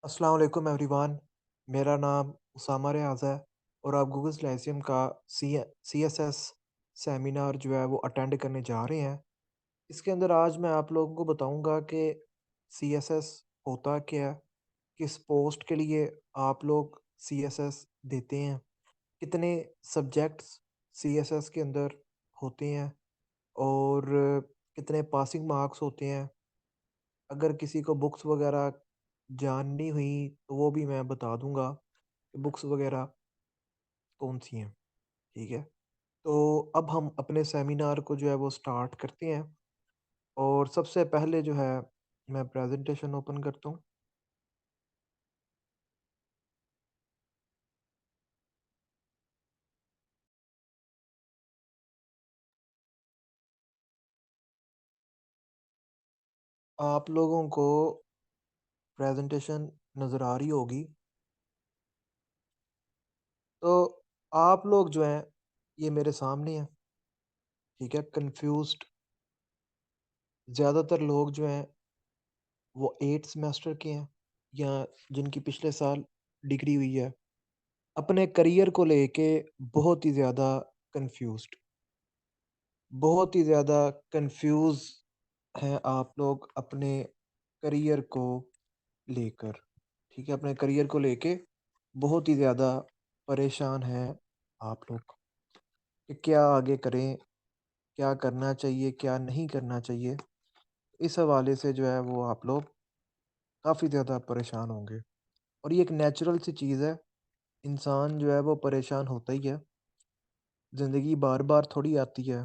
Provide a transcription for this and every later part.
अस्सलाम वालेकुम एवरीवन। मेरा नाम उसामा रियाज़ है और आप गूगल लाइसेम का सीएसएस सेमिनार जो है वो अटेंड करने जा रहे हैं। इसके अंदर आज मैं आप लोगों को बताऊंगा कि सीएसएस होता क्या है, किस पोस्ट के लिए आप लोग सीएसएस देते हैं, कितने सब्जेक्ट्स सीएसएस के अंदर होते हैं और कितने पासिंग मार्क्स होते हैं। अगर किसी को बुक्स वगैरह जाननी हुई तो वो भी मैं बता दूंगा कि बुक्स वगैरह कौन सी हैं। ठीक है, तो अब हम अपने सेमिनार को जो है वो स्टार्ट करते हैं और सबसे पहले जो है मैं प्रेजेंटेशन ओपन करता हूँ। आप लोगों को प्रेजेंटेशन नज़र आ रही होगी। तो आप लोग जो हैं ये मेरे सामने हैं। ठीक है, कंफ्यूज्ड ज़्यादातर लोग जो हैं वो 8 सेमेस्टर के हैं या जिनकी पिछले साल डिग्री हुई है, अपने करियर को लेके बहुत ही ज़्यादा कंफ्यूज्ड, बहुत ही ज़्यादा कंफ्यूज हैं आप लोग अपने करियर को लेकर। ठीक है, अपने करियर को लेके बहुत ही ज़्यादा परेशान हैं आप लोग कि क्या आगे करें, क्या करना चाहिए, क्या नहीं करना चाहिए। इस हवाले से जो है वो आप लोग काफ़ी ज़्यादा परेशान होंगे और ये एक नेचुरल सी चीज़ है। इंसान जो है वो परेशान होता ही है। ज़िंदगी बार-बार थोड़ी आती है।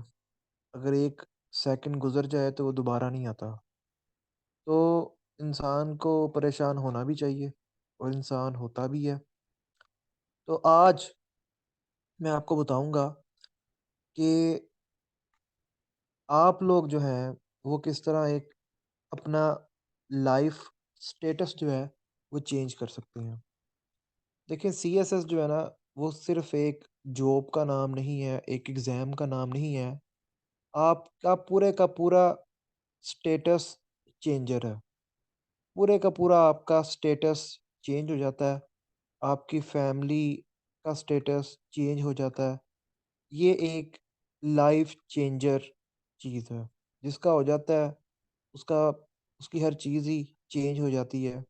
अगर एक सेकंड गुज़र जाए तो वो दोबारा नहीं आता। तो इंसान को परेशान होना भी चाहिए और इंसान होता भी है। तो आज मैं आपको बताऊँगा कि आप लोग जो हैं वो किस तरह एक अपना लाइफ़ स्टेटस जो है वो चेंज कर सकते हैं। देखिए, सीएसएस जो है ना वो सिर्फ़ एक जॉब का नाम नहीं है, एक एग्ज़ाम का नाम नहीं है। आपका पूरे का पूरा स्टेटस चेंजर है। पूरे का पूरा आपका स्टेटस चेंज हो जाता है। आपकी फैमिली का स्टेटस चेंज हो जाता है। ये एक लाइफ़ चेंजर चीज़ है। जिसका हो जाता है उसका उसकी हर चीज़ ही चेंज हो जाती है।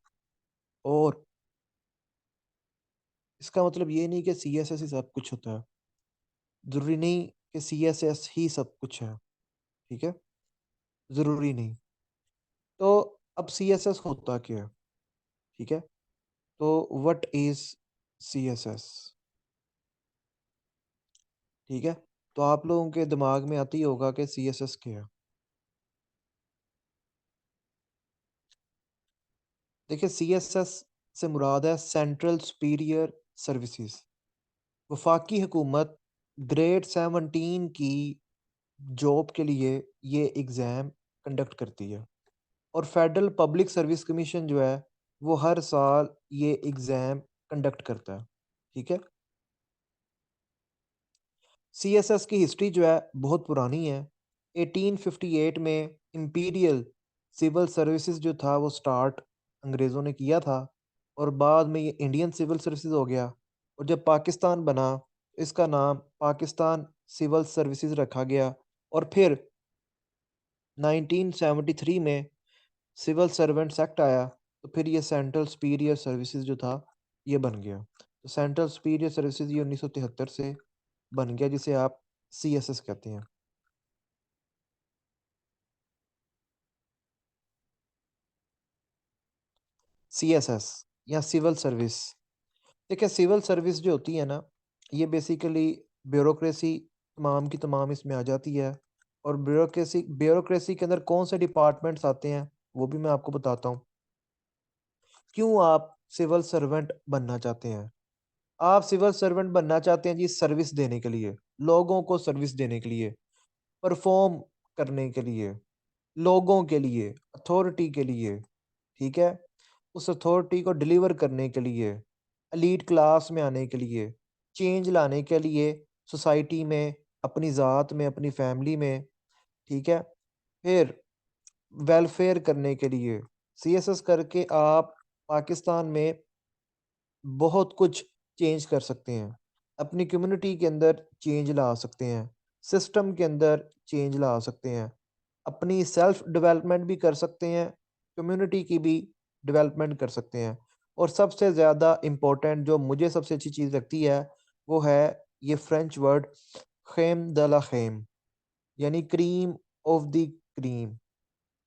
और इसका मतलब ये नहीं कि सीएसएस ही सब कुछ होता है। ज़रूरी नहीं कि सीएसएस ही सब कुछ है। ठीक है? ज़रूरी नहीं। तो अब सीएसएस होता क्या है? ठीक है? तो व्हाट इज़ सीएसएस? ठीक है? तो आप लोगों के दिमाग में आते ही होगा कि सीएसएस क्या है? देखिए, सीएसएस से मुराद है सेंट्रल सुपीरियर सर्विसेज। वफाकी हुकूमत ग्रेड 17 की जॉब के लिए ये एग्ज़ाम कंडक्ट करती है और फेडरल पब्लिक सर्विस कमीशन जो है वो हर साल ये एग्ज़ाम कंडक्ट करता है। ठीक है? सीएसएस की हिस्ट्री जो है बहुत पुरानी है। 1858 में इंपीरियल सिविल सर्विसेज जो था वो स्टार्ट अंग्रेज़ों ने किया था और बाद में ये इंडियन सिविल सर्विसेज हो गया और जब पाकिस्तान बना इसका नाम पाकिस्तान सिविल सर्विसेज रखा गया और फिर 1973 में सिविल सर्वेंट्स एक्ट आया तो फिर ये सेंट्रल सुपीरियर सर्विसेज जो था ये बन गया। तो सेंट्रल सुपीरियर सर्विसेज ये 1973 से बन गया जिसे आप सीएसएस कहते हैं। सीएसएस या सिविल सर्विस। देखिए, सिविल सर्विस जो होती है ना ये बेसिकली ब्यूरोक्रेसी तमाम की तमाम इसमें आ जाती है और ब्यूरोक्रेसी ब्यूरोक्रेसी के अंदर कौन से डिपार्टमेंट्स आते हैं वो भी मैं आपको बताता हूँ। क्यों आप सिविल सर्वेंट बनना चाहते हैं? आप सिविल सर्वेंट बनना चाहते हैं जी सर्विस देने के लिए, लोगों को सर्विस देने के लिए, परफॉर्म करने के लिए, लोगों के लिए, अथॉरिटी के लिए। ठीक है? उस अथॉरिटी को डिलीवर करने के लिए, एलीट क्लास में आने के लिए, चेंज लाने के लिए सोसाइटी में, अपनी ज़ात में, अपनी फैमिली में। ठीक है? फिर वेलफेयर करने के लिए सीएसएस करके आप पाकिस्तान में बहुत कुछ चेंज कर सकते हैं। अपनी कम्युनिटी के अंदर चेंज ला सकते हैं, सिस्टम के अंदर चेंज ला सकते हैं, अपनी सेल्फ डेवलपमेंट भी कर सकते हैं, कम्युनिटी की भी डेवलपमेंट कर सकते हैं। और सबसे ज़्यादा इम्पोर्टेंट जो मुझे सबसे अच्छी चीज़ लगती है, वो है ये फ्रेंच वर्ड ख़ैम द ला ख़ैम, यानी क्रीम ऑफ द क्रीम,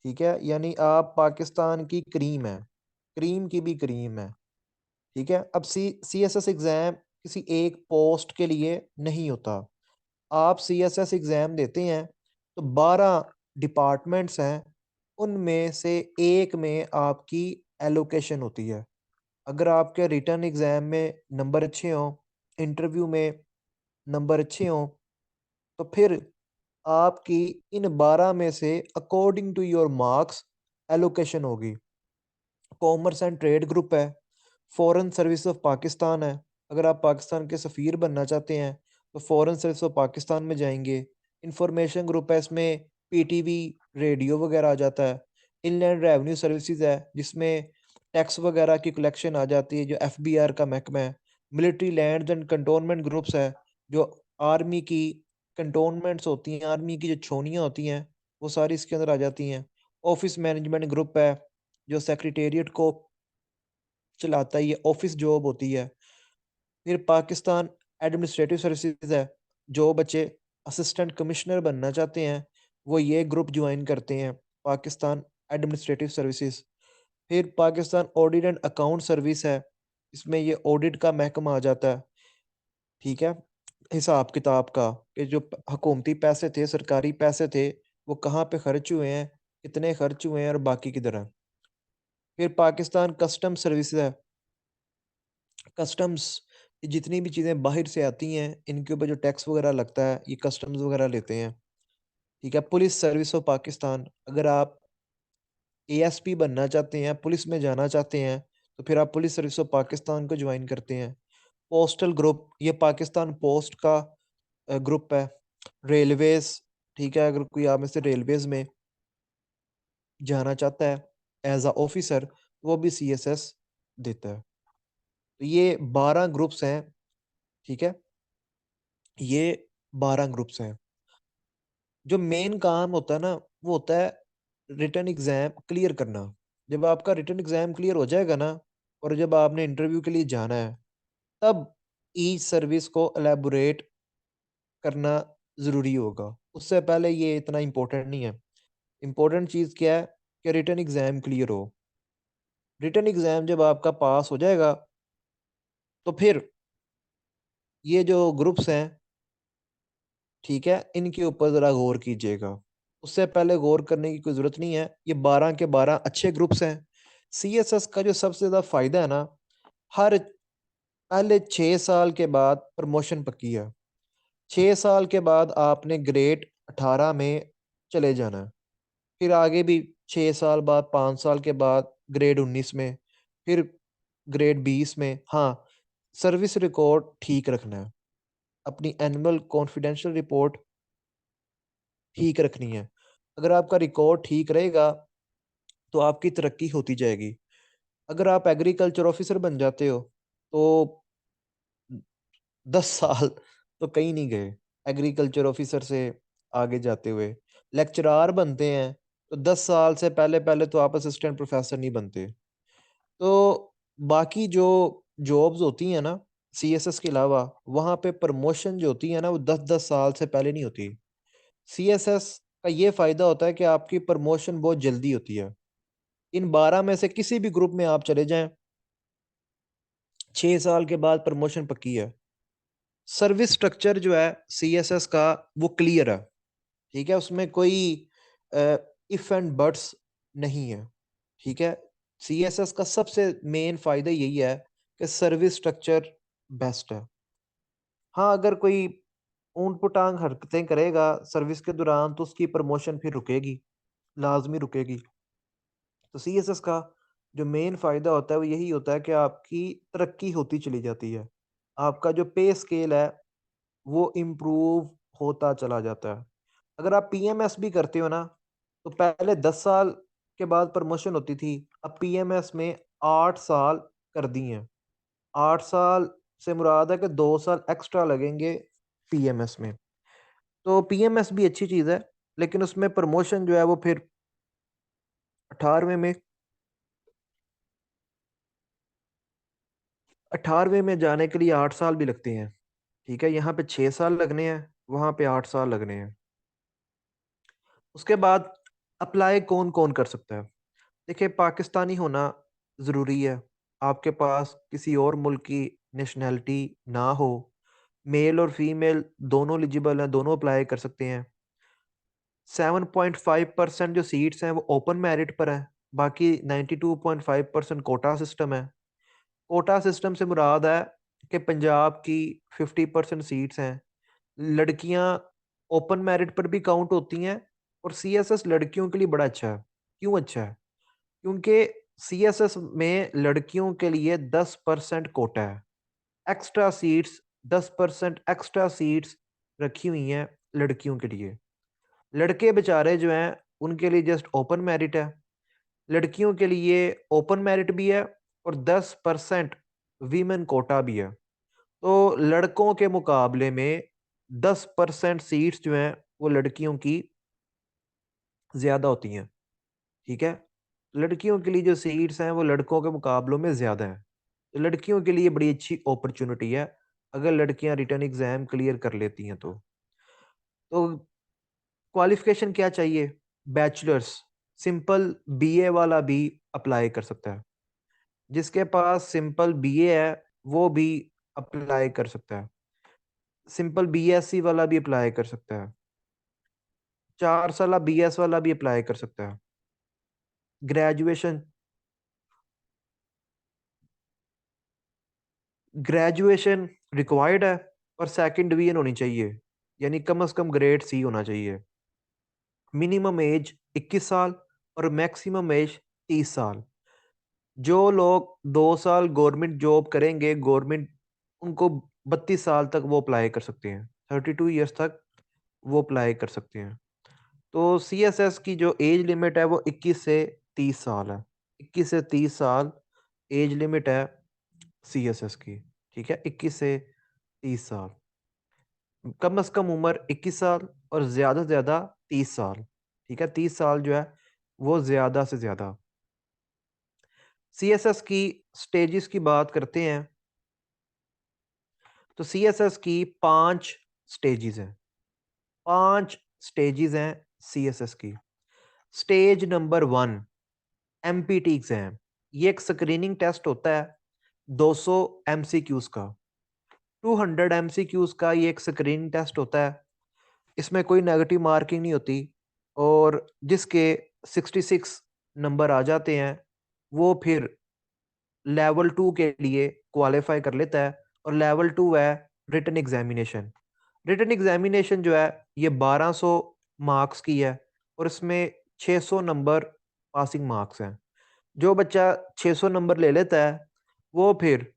ठीक है? यानी आप पाकिस्तान की क्रीम हैं, क्रीम की भी क्रीम हैं। ठीक है? अब सीएसएस एग्ज़ाम किसी एक पोस्ट के लिए नहीं होता। आप सीएसएस एग्ज़ाम देते हैं, तो 12 डिपार्टमेंट्स हैं, उनमें से एक में आपकी एलोकेशन होती है। अगर आपके रिटन एग्ज़ाम में नंबर अच्छे हों, इंटरव्यू में नंबर अच्छे हों, तो फिर आपकी इन 12 में से according to your marks allocation होगी। कॉमर्स एंड ट्रेड ग्रुप है, फॉरेन सर्विस ऑफ पाकिस्तान है। अगर आप पाकिस्तान के सफ़ीर बनना चाहते हैं, तो फॉरेन सर्विस ऑफ पाकिस्तान में जाएँगे। इंफॉर्मेशन ग्रुप है, इसमें पीटीवी, रेडियो वगैरह आ जाता है। इनलैंड रेवेन्यू सर्विसेज़ है, जिसमें टैक्स वगैरह की कलेक्शन आ जाती है, जो एफबीआर का महकमा है। Military lands and cantonment groups है, जो आर्मी की कंटोनमेंट्स होती हैं, आर्मी की जो छावनियाँ होती हैं, वो सारी इसके अंदर आ जाती हैं। ऑफ़िस मैनेजमेंट ग्रुप है, जो सेक्रेटेरिएट को चलाता है, ये ऑफ़िस जॉब होती है। फिर पाकिस्तान एडमिनिस्ट्रेटिव सर्विसेज़ है, जो बच्चे असिस्टेंट कमिश्नर बनना चाहते हैं, वो ये ग्रुप जॉइन करते हैं, पाकिस्तान एडमिनिस्ट्रेटिव सर्विसेज़। फिर Pakistan audit and account service है, इसमें ये ऑडिट का महकमा आ जाता है, ठीक है? हिसाब-किताब का, कि जो प हुकूमती पैसे थे, सरकारी पैसे थे, वो कहाँ पे खर्च हुए हैं, कितने खर्च हुए हैं और बाकी किधर हैं। फिर पाकिस्तान कस्टम सर्विसेज़ है, कस्टम्स जितनी भी चीज़ें बाहर से आती हैं, इनके ऊपर जो टैक्स वगैरह लगता है, ये कस्टम्स वगैरह लेते हैं, ठीक है? पुलिस सर्विस ऑफ पाकिस्तान, अगर आप एएसपी बनना चाहते हैं, पुलिस में जाना चाहते हैं, तो फिर आप पुलिस सर्विस ऑफ पाकिस्तान को जॉइन करते हैं। पोस्टल ग्रुप, ये पाकिस्तान पोस्ट का ग्रुप है। रेलवेज़, ठीक है? अगर कोई आप में से रेलवेज़ में जाना चाहता है एज़ अ ऑफ़िसर, वो भी सीएसएस देता है। तो ये 12 ग्रुप्स हैं, ठीक है? ये 12 ग्रुप्स हैं। जो मेन काम होता है ना, वो होता है रिटन एग्ज़ाम क्लियर करना। जब आपका रिटन एग्ज़ाम क्लियर हो जाएगा ना, और जब आपने इंटरव्यू के लिए जाना है, तब ई सर्विस को एलैबोरेट करना ज़रूरी होगा। उससे पहले ये इतना इम्पोर्टेंट नहीं है। इम्पोर्टेंट चीज़ क्या है कि रिटन एग्ज़ाम क्लियर हो। रिटन एग्ज़ाम जब आपका पास हो जाएगा, तो फिर ये जो ग्रुप्स हैं, ठीक है? इनके ऊपर ज़रा गौर कीजिएगा। उससे पहले गौर करने की कोई ज़रूरत नहीं है। ये 12 के 12 अच्छे ग्रुप्स हैं। सीएसएस का जो सबसे ज़्यादा फ़ायदा है ना, हर पहले 6 साल के बाद प्रमोशन पक्की है। 6 साल के बाद आपने ग्रेड 18 में चले जाना है। फिर आगे भी 6 साल बाद, 5 साल के बाद ग्रेड 19 में, फिर ग्रेड 20 में। हाँ, सर्विस रिकॉर्ड ठीक रखना है। अपनी एनुअल कॉन्फिडेंशियल रिपोर्ट ठीक रखनी है। अगर आपका रिकॉर्ड ठीक रहेगा, तो आपकी तरक्की होती जाएगी। अगर आप एग्रीकल्चर ऑफ़िसर बन जाते हो, तो 10 साल तो कहीं नहीं गए, एग्रीकल्चर ऑफ़िसर से आगे जाते हुए। लेक्चरार बनते हैं, तो 10 साल से पहले-पहले तो आप असिस्टेंट प्रोफ़ेसर नहीं बनते। तो बाकी जो जॉब्स होती हैं ना, सीएसएस के अलावा, वहाँ पे प्रमोशन जो होती है ना, वो 10-10 साल से पहले नहीं होती। सीएसएस का ये फ़ायदा होता है कि आपकी प्रमोशन बहुत जल्दी होती है। इन 12 में से किसी भी ग्रुप में आप चले जाएँ, 6 साल के बाद प्रमोशन पक्की है। सर्विस स्ट्रक्चर जो है सीएसएस का, वो क्लियर है, ठीक है? उसमें कोई अ, इफ एंड बट्स नहीं है, ठीक है? सीएसएस का सबसे मेन फ़ायदा यही है कि सर्विस स्ट्रक्चर बेस्ट है। हाँ, अगर कोई ऊँट-पटांग हरकतें करेगा सर्विस के दौरान, तो उसकी प्रमोशन फिर रुकेगी, लाज़मी रुकेगी। तो सीएसएस का जो मेन फ़ायदा होता है, वो यही होता है कि आपकी तरक्की होती चली जाती है। आपका जो पे स्केल है, वो इम्प्रूव होता चला जाता है। अगर आप पीएमएस भी करते हो ना, तो पहले 10 साल के बाद प्रमोशन होती थी, अब पीएमएस में 8 साल कर दिए हैं। 8 साल से मुराद है कि 2 साल एक्स्ट्रा लगेंगे पीएमएस में। तो पीएमएस भी अच्छी चीज़ है, लेकिन उसमें प्रमोशन जो है वो फिर 18वें में 18वें में जाने के लिए 8 साल भी लगते हैं। ठीक है? यहाँ पे 6 साल लगने हैं, वहाँ पे 8 साल लगने हैं। उसके बाद अप्लाई कौन-कौन कर सकता है? देखिए, पाकिस्तानी होना ज़रूरी है। आपके पास किसी और मुल्क की नेशनैलिटी ना हो, मेल और फीमेल दोनों एलिजिबल हैं, दोनों अप्लाई कर सकते हैं। 7.5% जो सीट्स हैं वो ओपन मेरिट पर हैं, बाकी 92.5% कोटा सिस्टम है। कोटा सिस्टम से मुराद है कि पंजाब की 50% सीट्स हैं, लड़कियां ओपन मेरिट पर भी काउंट होती हैं, और सीएसएस लड़कियों के लिए बड़ा अच्छा है। क्यों अच्छा है? क्योंकि सीएसएस में लड़कियों के लिए 10% कोटा है, एक्स्ट्रा सीट्स, 10% एक्स्ट्रा सीट्स रखी हुई हैं लड़कियों के लिए। लड़के बेचारे जो हैं उनके लिए जस्ट ओपन मेरिट है, लड़कियों के लिए ओपन मेरिट भी है और 10% वीमेन कोटा भी है। तो लड़कों के मुकाबले में 10% सीट्स जो हैं वो लड़कियों की ज़्यादा होती हैं। ठीक है? लड़कियों के लिए जो सीट्स हैं वो लड़कों के मुकाबलों में ज़्यादा हैं। तो लड़कियों के लिए बड़ी अच्छी अपॉर्चुनिटी है, अगर लड़कियां रिटन एग्ज़ाम क्लियर कर लेती हैं तो। तो क्वालिफ़िकेशन क्या चाहिए? बैचलर्स, सिंपल बीए वाला भी अप्लाई कर सकता है। जिसके पास सिंपल बीए है, वो भी अप्लाई कर सकता है। सिंपल बीएससी वाला भी अप्लाई कर सकता है। 4 साला बीएस वाला भी अप्लाई कर सकता है। ग्रेजुएशन ग्रेजुएशन रिक्वायर्ड है और सेकंड डिवीजन होनी चाहिए, यानी कम से कम ग्रेड सी होना चाहिए। मिनिमम एज 21 साल और मैक्सिमम एज 30 साल। जो लोग 2 साल गवर्नमेंट जॉब करेंगे, गवर्नमेंट उनको 32 साल तक वो अप्लाई कर सकते हैं, 32 ईयर्स तक वो अप्लाई कर सकते हैं। तो सीएसएस की जो एज लिमिट है वो 21 से 30 साल है। 21 से 30 साल एज लिमिट है सीएसएस की। ठीक है? 21 से 30 साल। कम से कम उम्र 21 साल और ज़्यादा से ज़्यादा 30 साल। ठीक है? 30 साल जो है वो ज़्यादा से ज़्यादा। सीएसएस की स्टेजेस की बात करते हैं, तो सीएसएस की 5 स्टेजेस हैं। 5 स्टेजेस हैं सीएसएस की। Stage number 1 empty exam. ये एक स्क्रीनिंग टेस्ट होता है 200 एमसीक्यूज का। 200 एमसीक्यूज का ये एक स्क्रीनिंग टेस्ट होता है। इसमें कोई नेगेटिव मार्किंग नहीं होती, और जिसके 66 नंबर आ जाते हैं वो फिर लेवल 2 के लिए क्वालिफाई कर लेता है। और लेवल 2 है रिटन एग्जामिनेशन। रिटन एग्जामिनेशन जो है ये 1200 मार्क्स की है, और इसमें 600 नंबर पासिंग मार्क्स हैं। जो बच्चा 600 नंबर ले लेता है वो फिर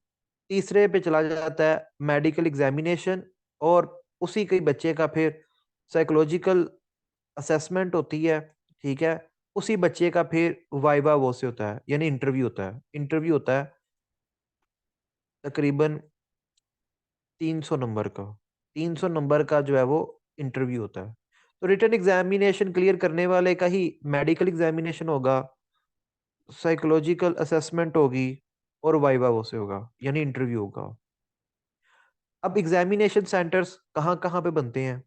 तीसरे पे चला जाता है मेडिकल एग्जामिनेशन, और उसी के बच्चे का फिर साइकोलॉजिकल असेसमेंट होती है। ठीक है? उसी बच्चे का फिर वाइवा वो से होता है, यानी इंटरव्यू होता है। इंटरव्यू होता है तकरीबन 300 नंबर का। 300 नंबर का जो है वो इंटरव्यू होता है। तो रिटन एग्जामिनेशन क्लियर करने वाले का ही मेडिकल एग्जामिनेशन होगा, साइकोलॉजिकल असेसमेंट होगी, और वाइवा वो से होगा, यानी इंटरव्यू होगा। अब एग्जामिनेशन सेंटर्स कहाँ-कहाँ पे बनते हैं?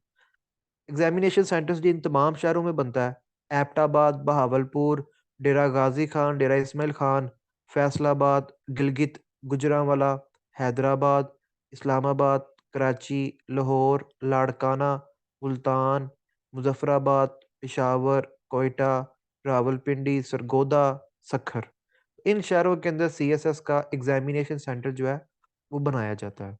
एग्जामिनेशन सेंटर्स जी इन तमाम शहरों में बनता है। एबटाबाद, बहावलपुर, डेरा गाजी खान, डेरा इस्माइल खान, फैसलाबाद, गिलगित गुजरांवाला, हैदराबाद, इस्लामाबाद, कराची, लाहौर, लाड़काना, मुल्तान, मुजफ्फराबाद, पेशावर, कोयटा, रावलपिंडी, सरगोदा, सखर। इन शहरों के अंदर सीएसएस का एग्जामिनेशन सेंटर जो है वो बनाया जाता है।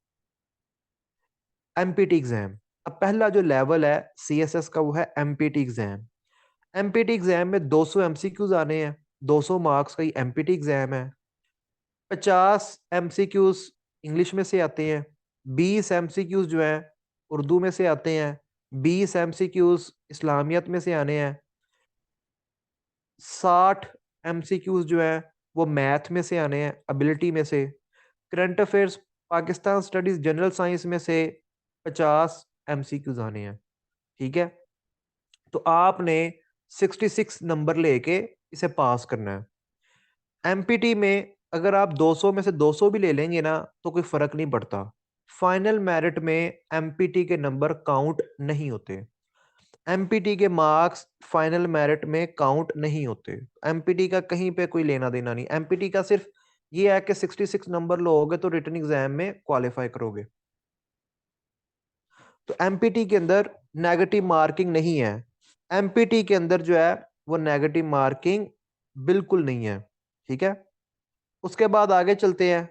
Empty exam. अब पहला जो लेवल है सीएसएस का वो है एमपीटी एग्जाम। एमपीटी एग्जाम में 200 एमसीक्यूज आने हैं। 200 मार्क्स का ही एमपीटी एग्जाम है। 50 एमसीक्यूज इंग्लिश में से आते हैं। 20 एमसीक्यूज जो हैं उर्दू में से आते हैं। 20 एमसीक्यूज इस्लामियत में से आने हैं। 60 एमसीक्यूज जो हैं वो मैथ में से आने हैं, एबिलिटी में से। Current affairs, Pakistan studies, general science में से 50 एमसीक्यूज आने हैं। ठीक है, तो आपने 66 नंबर लेके इसे पास करना है। एमपीटी में अगर आप 200 में से 200 भी ले लेंगे ना तो कोई फर्क नहीं पड़ता। फाइनल मेरिट में एमपीटी के नंबर काउंट नहीं होते। एमपीटी के मार्क्स फाइनल मेरिट में काउंट नहीं होते। एमपीटी का कहीं पे कोई लेना देना नहीं। एमपीटी का सिर्फ ये है कि 66 नंबर लोगे तो रिटन एग्जाम में क्वालिफाई करोगे। तो एमपीटी के अंदर नेगेटिव मार्किंग नहीं है। एमपीटी के अंदर जो है वो नेगेटिव मार्किंग बिल्कुल नहीं है। ठीक है, उसके बाद आगे चलते हैं।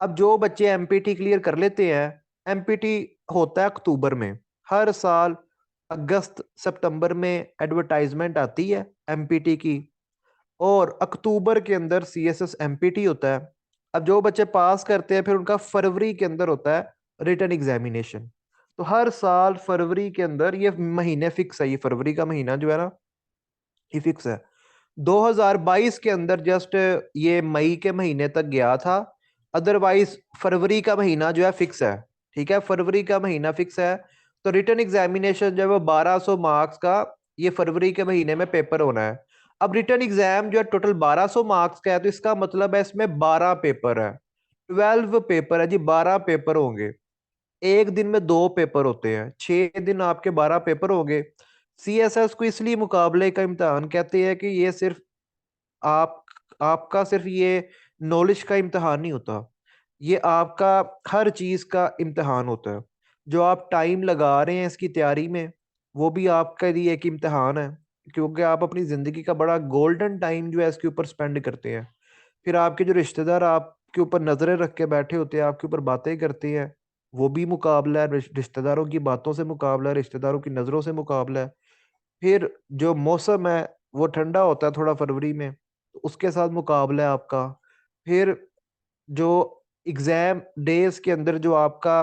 अब जो बच्चे एमपीटी क्लियर कर लेते हैं, एमपीटी होता है अक्टूबर में। हर साल अगस्त सितंबर में एडवर्टाइजमेंट आती है एमपीटी की, और अक्टूबर के अंदर सीएसएस एमपीटी होता है। अब जो बच्चे पास करते हैं फिर उनका फरवरी के अंदर होता है रिटन एग्जामिनेशन। तो हर साल फरवरी के अंदर ये महीने फिक्स है, ये फरवरी का महीना जो है ना ये फिक्स है। 2022 के अंदर जस्ट ये मई के महीने तक गया था। अदरवाइज फरवरी का महीना जो है फिक्स है। ठीक है, फरवरी का महीना फिक्स है। तो रिटन एग्जामिनेशन जो है वो 1200 मार्क्स का ये फरवरी के महीने में पेपर होना है। अब रिटन एग्जाम जो है टोटल 1200 मार्क्स का है, तो इसका मतलब है इसमें 12 पेपर है। 12 पेपर है जी, 12 पेपर होंगे। एक दिन में दो पेपर होते हैं, 6 दिन आपके 12 पेपर होंगे। सीएसएस को इसलिए मुकाबले का इम्तिहान कहते हैं कि ये सिर्फ आप आपका सिर्फ ये नॉलेज का इम्तिहान नहीं होता, ये आपका हर चीज का इम्तिहान होता है। जो आप टाइम लगा रहे हैं इसकी तैयारी में, वो भी आपके लिए एक इम्तिहान है। क्योंकि आप अपनी जिंदगी का बड़ा गोल्डन टाइम जो है इसके ऊपर स्पेंड करते हैं। फिर आपके जो रिश्तेदार आपके ऊपर नजरें रख के बैठे होते हैं, आपके ऊपर बातें करते हैं, वो भी मुकाबला है। रिश्तेदारों की बातों से मुकाबला है, रिश्तेदारों की नजरों से मुकाबला है। फिर जो मौसम है वो ठंडा होता है थोड़ा फरवरी में, तो उसके साथ मुकाबला है आपका। फिर जो एग्जाम डेज के अंदर जो आपका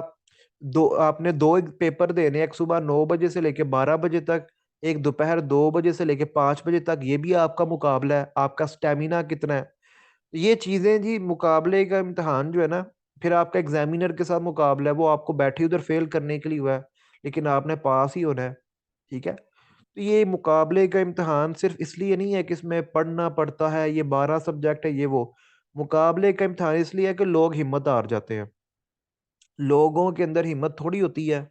दो आपने दो पेपर देने हैं, एक सुबह 9 बजे से लेके 12 बजे तक, एक दोपहर 2 बजे से लेके 5 बजे तक, ये भी आपका मुकाबला है। आपका स्टेमिना कितना है, तो ये चीजें जी मुकाबले का इम्तिहान जो है ना। फिर आपका एग्जामिनर के साथ मुकाबला है, वो आपको बैठे उधर फेल करने के लिए हुआ है, लेकिन आपने पास ही होना है। ठीक है, तो ये मुकाबले का इम्तिहान सिर्फ इसलिए नहीं है कि इसमें पढ़ना पड़ता है, ये 12 सब्जेक्ट है ये वो। मुकाबले का इम्तिहान इसलिए है कि लोग हिम्मत हार जाते हैं। लोगों के अंदर हिम्मत थोड़ी होती है,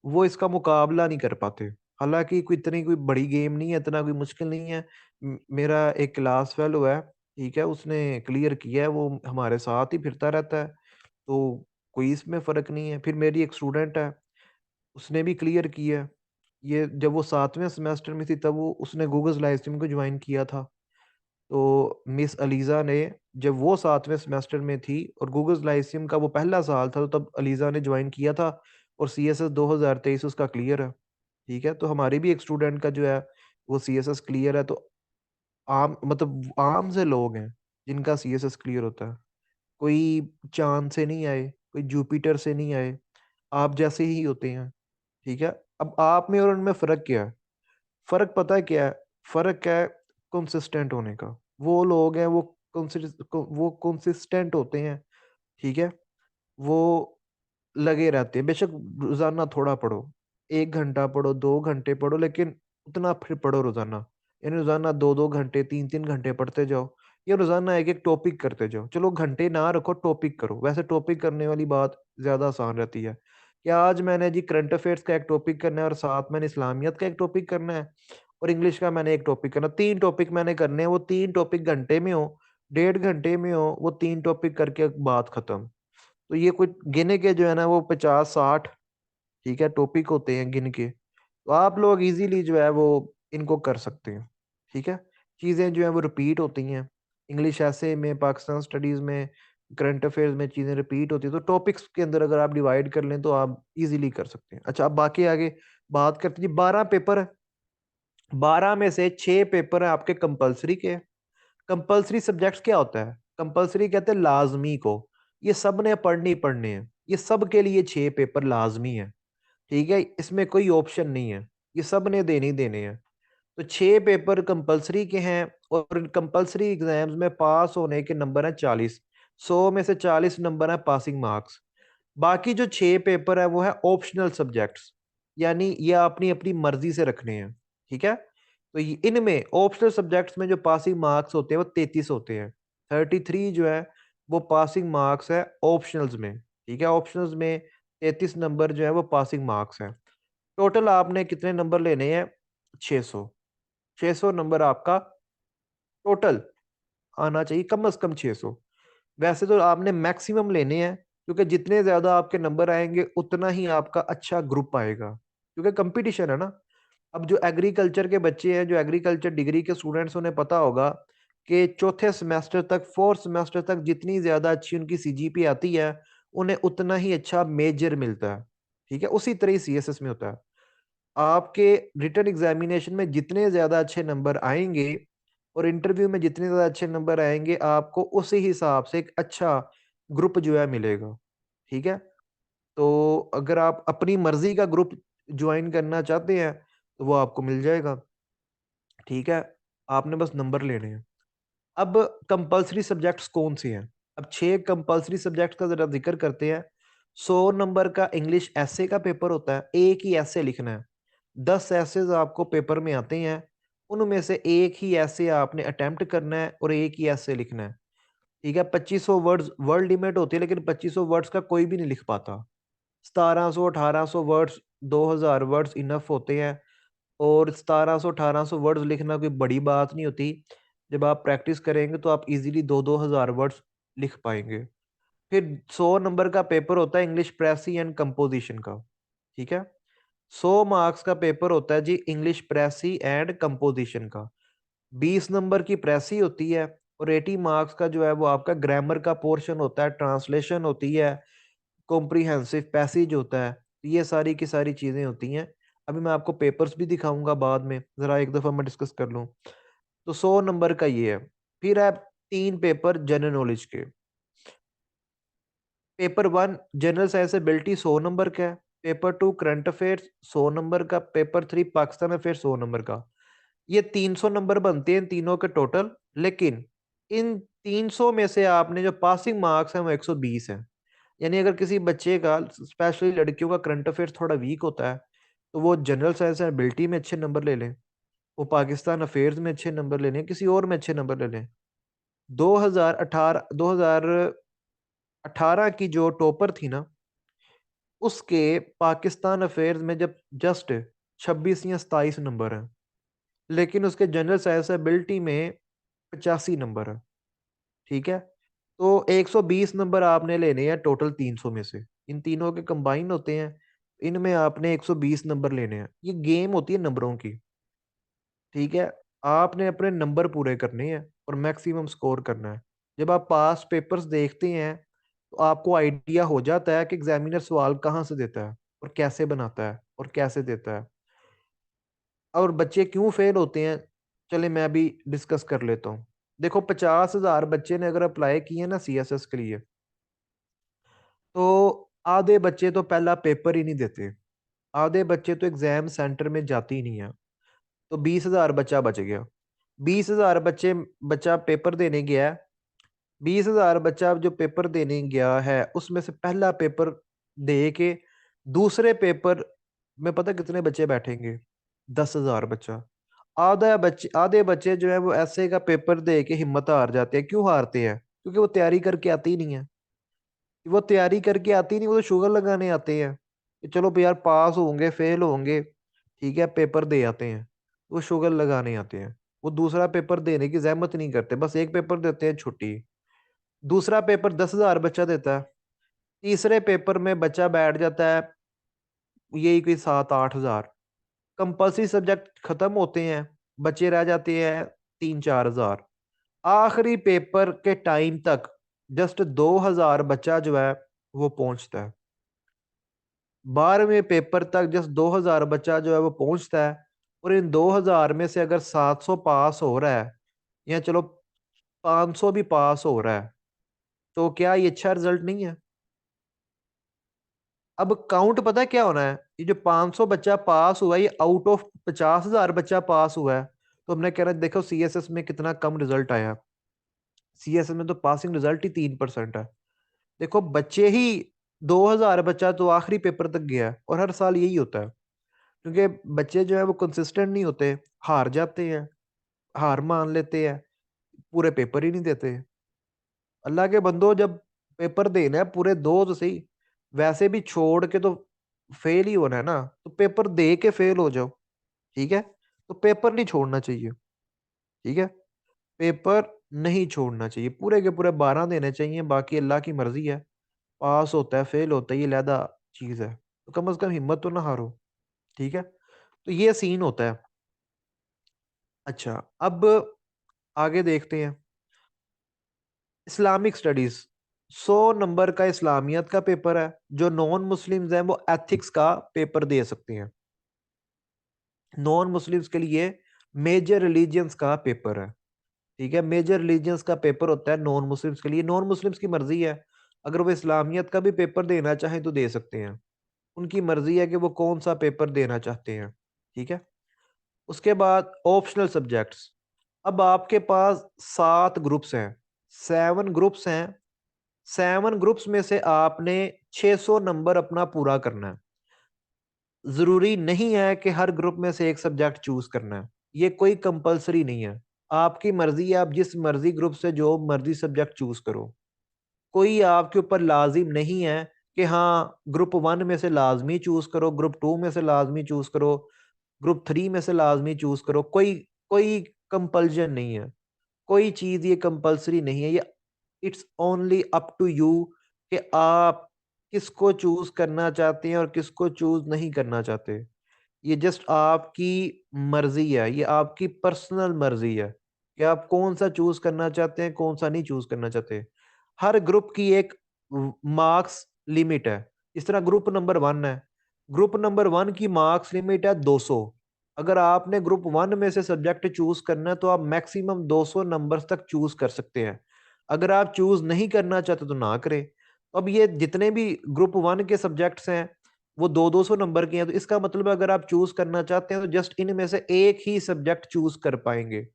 वो इसका मुकाबला नहीं कर पाते। हालांकि कोई बड़ी गेम नहीं है, इतना कोई मुश्किल नहीं है। मेरा एक क्लास फेलो है, ठीक है, उसने क्लियर किया है, वो हमारे साथ ही फिरता रहता है, तो कोई इसमें फर्क नहीं है। फिर मेरी एक स्टूडेंट है, उसने भी क्लियर किया है। ये जब वो 7वें सेमेस्टर में थी तब वो उसने गूगल लाइव स्ट्रीम को ज्वाइन किया था। तो मिस अलीजा ने, जब वो 7वें सेमेस्टर में थी और गूगल लाइव स्ट्रीम का वो पहला साल था, तो तब अलीजा ने ज्वाइन किया था, और सीएसएस 2023 उसका क्लियर है। ठीक है, तो हमारी भी एक स्टूडेंट का जो है वो सीएसएस क्लियर है। तो आम मतलब आम से लोग हैं जिनका सीएसएस क्लियर होता है। कोई चांद से नहीं आए, कोई जुपिटर से नहीं आए, आप जैसे ही होते हैं। ठीक है, अब आप में और उनमें फर्क क्या है? फर्क पता है क्या है? फर्क है कंसिस्टेंट होने का। वो लोग हैं वो कंसिस्टेंट होते हैं। ठीक है, वो लगे रहते हैं, बेशक रोजाना थोड़ा पढ़ो, 1 घंटा पढ़ो, 2 घंटे पढ़ो, लेकिन उतना फिर पढ़ो रोजाना। यानी रोजाना 2-2 घंटे, 3-3 घंटे पढ़ते जाओ, या रोजाना एक एक टॉपिक करते जाओ। चलो घंटे ना रखो, टॉपिक करो। वैसे टॉपिक करने वाली बात ज्यादा आसान रहती है कि आज मैंने जी करंट अफेयर्स का एक टॉपिक करना है, और साथ मैंने इस्लामियत का एक टॉपिक करना है, और इंग्लिश का मैंने एक टॉपिक करना। 3 टॉपिक मैंने करने हैं, वो 3 टॉपिक घंटे में हो, 1.5 घंटे में हो, वो 3 टॉपिक करके बात खत्म। तो ये कुछ गिने के जो है ना वो 50-60, ठीक है, टॉपिक होते हैं गिन के। तो आप लोग इजीली जो है वो इनको कर सकते हैं। ठीक है, चीज़ें जो है वो रिपीट होती हैं। इंग्लिश ऐसे में, पाकिस्तान स्टडीज़ में, करंट अफेयर्स में चीज़ें रिपीट होती है, तो टॉपिक्स के अंदर अगर आप डिवाइड कर लें तो आप इजीली कर सकते हैं। अच्छा, अब बाकी आगे बात करते हैं जी। 12 पेपर है, 12 में से 6 पेपर है आपके कंपलसरी के। कंपलसरी सब्जेक्ट्स क्या होता है? कंपलसरी कहते हैं लाजमी को, ये सब ने पढ़नी पढ़ने हैं, ये सब के लिए 6 पेपर लाजमी है। ठीक है, इसमें कोई ऑप्शन नहीं है, ये सब ने देने ही देने हैं। तो 6 पेपर कंपलसरी के हैं, और कंपलसरी एग्जाम्स में पास होने के नंबर हैं 40। 100 में से 40 नंबर है पासिंग मार्क्स। बाकी जो 6 पेपर है वो है ऑप्शनल सब्जेक्ट्स, यानी ये अपनी अपनी मर्जी से रखने हैं। ठीक है, तो इनमें ऑप्शनल सब्जेक्ट्स में जो पासिंग मार्क्स होते हैं वो 33 होते हैं। 33 जो है वो पासिंग मार्क्स है ऑप्शनल्स में। ठीक है, ऑप्शनल्स में 33 नंबर जो है वो पासिंग मार्क्स है। टोटल आपने कितने नंबर लेने हैं? 600। 600 नंबर आपका टोटल आना चाहिए, कम से कम 600। वैसे तो आपने मैक्सिमम लेने हैं, क्योंकि जितने ज्यादा आपके नंबर आएंगे उतना ही आपका अच्छा ग्रुप आएगा, क्योंकि कंपटीशन है ना। अब जो एग्रीकल्चर के बच्चे हैं, जो एग्रीकल्चर डिग्री के स्टूडेंट्स, उन्हें पता होगा कि चौथे सेमेस्टर तक, फोर्थ सेमेस्टर तक जितनी ज्यादा अच्छी उनकी सीजीपी आती है, उन्हें उतना ही अच्छा मेजर मिलता है। ठीक है, उसी तरह सीएसएस में होता है। आपके रिटन एग्जामिनेशन में जितने ज्यादा अच्छे नंबर आएंगे और इंटरव्यू में जितने ज्यादा अच्छे नंबर आएंगे, आपको उसी हिसाब से एक अच्छा ग्रुप जो है मिलेगा। ठीक है, तो अगर आप अपनी मर्जी का ग्रुप ज्वाइन करना चाहते हैं तो वो आपको मिल जाएगा। ठीक है, आपने बस नंबर लेने हैं। अब कंपलसरी सब्जेक्ट्स कौन से हैं? अब 6 कंपलसरी सब्जेक्ट का जरा जिक्र करते हैं। 100 नंबर का इंग्लिश ऐसे का पेपर होता है, एक ही ऐसे लिखना है। 10 ऐसेज आपको पेपर में आते हैं, उनमें से एक ही ऐसे आपने अटेम्प्ट करना है और एक ही ऐसे लिखना है। ठीक है, 2500 वर्ड्स वर्ड लिमिट होती है, लेकिन 2500 वर्ड्स का कोई भी नहीं लिख पाता। 1700 1800 वर्ड्स, 2000 वर्ड्स इनफ होते हैं। और 1700 1800 वर्ड्स लिखना कोई बड़ी बात नहीं होती। जब आप प्रैक्टिस करेंगे तो आप इजीली 2 2000 वर्ड्स लिख पाएंगे। फिर 100 नंबर का पेपर होता है इंग्लिश प्रेसी एंड कंपोजिशन का। ठीक है, 100 मार्क्स का पेपर होता है जी इंग्लिश प्रेसी एंड कंपोजिशन का। 20 नंबर की प्रेसी होती है, और 80 मार्क्स का जो है वो आपका ग्रामर का पोर्शन होता है, ट्रांसलेशन होती है, कॉम्प्रिहेंसिव पैसेज होता है। ये सारी की सारी चीजें होती हैं। अभी मैं आपको पेपर्स भी दिखाऊंगा बाद में, जरा एक दफा मैं डिस्कस कर लूं। तो 100 नंबर का ये है। फिर है 3 पेपर जनरल नॉलेज के। Paper 1 general science ability 100 number का है। पेपर 2 करंट अफेयर्स 100 नंबर का। पेपर 3 पाकिस्तान अफेयर 100 नंबर का। ये 300 नंबर बनते हैं इन तीनों के टोटल। लेकिन इन 300 में से आपने जो पासिंग मार्क्स हैं वो 120 हैं। यानी अगर किसी बच्चे का, स्पेशली लड़कियों का, करंट अफेयर्स थोड़ा वीक होता है, तो वो जनरल साइंस एंड एबिलिटी में अच्छे नंबर ले लें, वो पाकिस्तान अफेयर्स में अच्छे नंबर ले लें, किसी और में अच्छे नंबर ले लें। 2018 की जो टॉपर थी ना, उसके पाकिस्तान अफेयर्स में जब जस्ट 26 या 27 नंबर हैं, लेकिन उसके जनरल साइंस एबिलिटी में 85 नंबर है। ठीक है, तो 120 नंबर आपने लेने हैं टोटल 300 में से। इन तीनों के कंबाइन होते हैं, इनमें आपने 120 नंबर लेने हैं। ये गेम होती है नंबरों की। ठीक है, आपने अपने नंबर पूरे करने हैं और मैक्सिमम स्कोर करना है। जब आप पास पेपर्स देखते हैं तो आपको आइडिया हो जाता है कि एग्जामिनर सवाल कहाँ से देता है और कैसे बनाता है और कैसे देता है, और बच्चे क्यों फेल होते हैं। चले मैं अभी डिस्कस कर लेता हूँ। देखो, 50,000 बच्चे ने अगर अप्लाई किए ना सीएसएस के लिए, तो आधे बच्चे तो पहला पेपर ही नहीं देते, आधे बच्चे तो एग्जाम सेंटर में जाते ही नहीं है। तो 20,000 बच्चा बच गया। 20,000 बच्चा पेपर देने गया है। 20,000 बच्चा जो पेपर देने गया है, उसमें से पहला पेपर दे के दूसरे पेपर में पता कितने बच्चे बैठेंगे? 10,000 बच्चा। आधे बच्चे जो है वो ऐसे का पेपर दे के हिम्मत हार जाते हैं। क्यों हारते हैं? क्योंकि वो तैयारी करके आती ही नहीं है। वो तैयारी करके आती नहीं, वो तो शुगर लगाने आते हैं कि चलो भाई यार, पास होंगे फेल होंगे, ठीक है, पेपर दे आते हैं। वो शुगर लगाने आते हैं। वो दूसरा पेपर देने की जहमत नहीं करते, बस एक पेपर देते हैं, छुट्टी। दूसरा पेपर 10,000 बच्चा देता है। तीसरे पेपर में बच्चा बैठ जाता है यही कोई 7 8 हजार। कंपलसरी सब्जेक्ट खत्म होते हैं, बच्चे रह जाते हैं 3 4 हजार। आखिरी पेपर के टाइम तक जस्ट 2,000 बच्चा जो है वो पहुंचता है। 12वें पेपर तक जस्ट 2,000 बच्चा जो है वो पहुंचता है। और इन 2,000 में से अगर 700 पास हो रहा है, या चलो 500 भी पास हो रहा है, तो क्या ये अच्छा रिजल्ट नहीं है? अब काउंट पता है क्या होना है? ये जो 500 बच्चा पास हुआ है, ये आउट ऑफ 50,000 बच्चा पास हुआ है, तो हमने कह रहा है देखो सीएसएस में कितना कम रिजल्ट आया, सीएसएस में तो पासिंग रिजल्ट ही 3% है। देखो बच्चे ही 2000 बच्चा तो आखिरी पेपर तक गया है, और हर साल यही होता है, क्योंकि बच्चे जो है वो कंसिस्टेंट नहीं होते, हार जाते हैं, हार मान लेते हैं, पूरे पेपर ही नहीं देते। अल्लाह के बंदो, जब पेपर देना है पूरे दो तो सही, वैसे भी छोड़ के तो फेल ही होना है ना, तो पेपर दे के फेल हो जाओ, ठीक है। तो पेपर नहीं छोड़ना चाहिए, ठीक है, पेपर नहीं छोड़ना चाहिए, पूरे के पूरे 12 देने चाहिए, बाकी अल्लाह की मर्जी है, पास होता है फेल होता है ये अलहदा चीज है, तो कम से कम हिम्मत तो ना हारो, ठीक है। तो ये सीन होता है। अच्छा, अब आगे देखते हैं, इस्लामिक स्टडीज, 100 नंबर का इस्लामियत का पेपर है, जो नॉन मुस्लिम्स हैं वो एथिक्स का पेपर दे सकते हैं। नॉन मुस्लिम्स के लिए मेजर रिलीजियंस का पेपर है, ठीक है, मेजर रिलीजियंस का पेपर होता है नॉन मुस्लिम्स के लिए। नॉन मुस्लिम्स की मर्जी है, अगर वो इस्लामियत का भी पेपर देना चाहें तो दे सकते हैं, उनकी मर्जी है कि वो कौन सा पेपर देना चाहते हैं, ठीक है। उसके बाद ऑप्शनल सब्जेक्ट्स, अब आपके पास 7 ग्रुप्स हैं, 7 ग्रुप्स हैं, 7 ग्रुप्स में से आपने 600 नंबर अपना पूरा करना है। जरूरी नहीं है कि हर ग्रुप में से एक सब्जेक्ट चूज करना है, ये कोई कंपलसरी नहीं है, आपकी मर्जी है, आप जिस मर्जी ग्रुप से जो मर्जी सब्जेक्ट चूज करो, कोई आपके ऊपर लाजिम नहीं है कि हाँ ग्रुप 1 में से लाजमी चूज करो, ग्रुप 2 में से लाजमी चूज करो, ग्रुप 3 में से लाजमी चूज करो, कोई कोई कंपल्जन नहीं है, कोई चीज ये कंपलसरी नहीं है, ये it's only up to you कि आप किसको चूज करना चाहते हैं और किसको चूज नहीं करना चाहते। ये जस्ट आपकी मर्जी है, ये आपकी पर्सनल मर्जी है कि आप कौन सा चूज करना चाहते हैं, कौन सा नहीं चूज करना चाहते। हर ग्रुप की एक मार्क्स लिमिट है, इस तरह ग्रुप नंबर 1 है, ग्रुप नंबर 1 की मार्क्स लिमिट है 200। अगर आपने ग्रुप 1 में से सब्जेक्ट चूज करना है तो आप मैक्सिमम 200 नंबर्स तक चूज कर सकते हैं, अगर आप चूज नहीं करना चाहते तो ना करें। अब ये जितने भी ग्रुप 1 के सब्जेक्ट्स हैं वो 200 200 नंबर के हैं, तो इसका मतलब है अगर आप चूज करना चाहते हैं तो जस्ट इनमें से एक ही सब्जेक्ट चूज कर पाएंगे,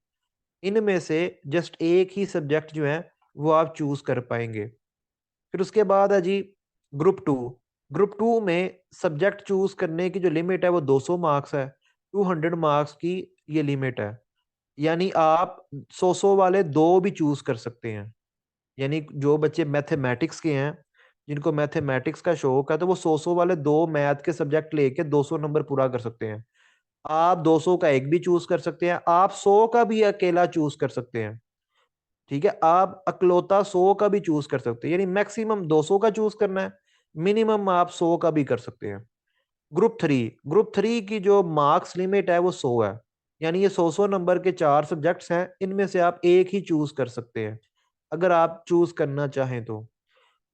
इनमें से जस्ट एक ही सब्जेक्ट जो है वो आप चूज कर पाएंगे। फिर उसके बाद है जी ग्रुप 2, ग्रुप 2 में सब्जेक्ट चूज करने की जो लिमिट है वो 200 मार्क्स है, 200 मार्क्स की ये लिमिट है, यानी आप 100 वाले दो भी चूज कर सकते हैं, यानी जो बच्चे मैथमेटिक्स के हैं, जिनको मैथमेटिक्स का शौक है, तो वो 100 वाले दो मैथ के सब्जेक्ट लेके 200 नंबर पूरा कर सकते हैं। आप 200 का एक भी चूज कर सकते हैं, आप 100 का भी अकेला चूज कर सकते हैं, ठीक है, आप अकलौता 100 का भी चूज कर सकते हैं, यानी मैक्सिमम 200 का चूज करना है, मिनिमम आप 100 का भी कर सकते हैं। ग्रुप 3 की जो मार्क्स लिमिट है वो 100 है, यानी ये 100 नंबर के 4 सब्जेक्ट्स हैं, इनमें से आप एक ही चूज कर सकते हैं अगर आप चूज करना चाहें तो।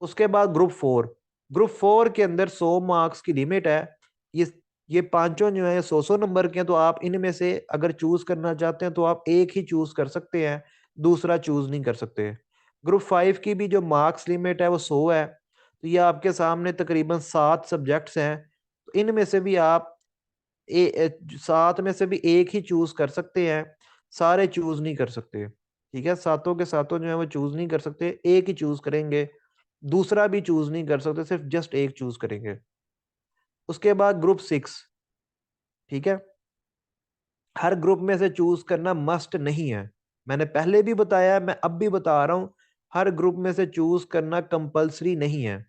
उसके बाद ग्रुप 4, ग्रुप 4 के अंदर 100 मार्क्स की लिमिट है, ये पांचों जो है 100 100 नंबर के हैं, तो आप इनमें से अगर चूज करना चाहते हैं तो आप एक ही चूज कर सकते हैं, दूसरा चूज नहीं कर सकते। ग्रुप 5 की भी जो मार्क्स लिमिट है वो 100 है, तो ये आपके सामने तकरीबन 7 सब्जेक्ट्स हैं, तो इनमें से भी आप 7 में से भी एक ही चूज कर सकते हैं, सारे चूज नहीं कर सकते, ठीक है, सातों के सातों जो है वो चूज नहीं कर सकते, एक ही चूज करेंगे, दूसरा भी चूज नहीं कर सकते, सिर्फ जस्ट एक चूज करेंगे। उसके बाद ग्रुप 6, ठीक है, हर ग्रुप में से चूज करना मस्ट नहीं है, मैंने पहले भी बताया, मैं अब भी बता रहा हूं, हर ग्रुप में से चूज करना कंपलसरी नहीं है,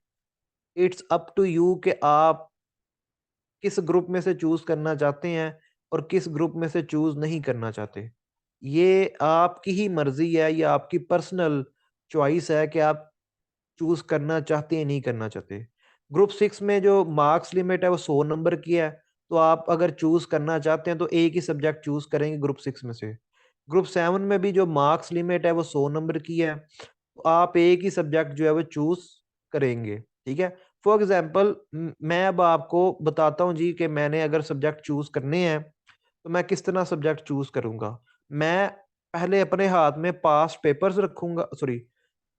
इट्स अप टू यू कि आप किस ग्रुप में से चूज करना चाहते हैं और किस ग्रुप में से चूज नहीं करना चाहते। ये आपकी ही मर्जी है, ये आपकी पर्सनल चॉइस है कि आप चूज करना चाहते हैं नहीं करना चाहते। ग्रुप 6 में जो मार्क्स लिमिट है वो 100 नंबर की है, तो आप अगर चूज करना चाहते हैं तो एक ही सब्जेक्ट चूज करेंगे ग्रुप 6 में से। ग्रुप 7 में भी जो मार्क्स लिमिट है वो 100 नंबर की है, तो आप एक ही सब्जेक्ट जो है वो चूज करेंगे, ठीक है। फॉर एग्जाम्पल मैं अब आपको बताता हूँ जी कि मैंने अगर सब्जेक्ट चूज करने हैं तो मैं किस तरह सब्जेक्ट चूज करूंगा। मैं पहले अपने हाथ में पास्ट पेपर्स रखूंगा, सॉरी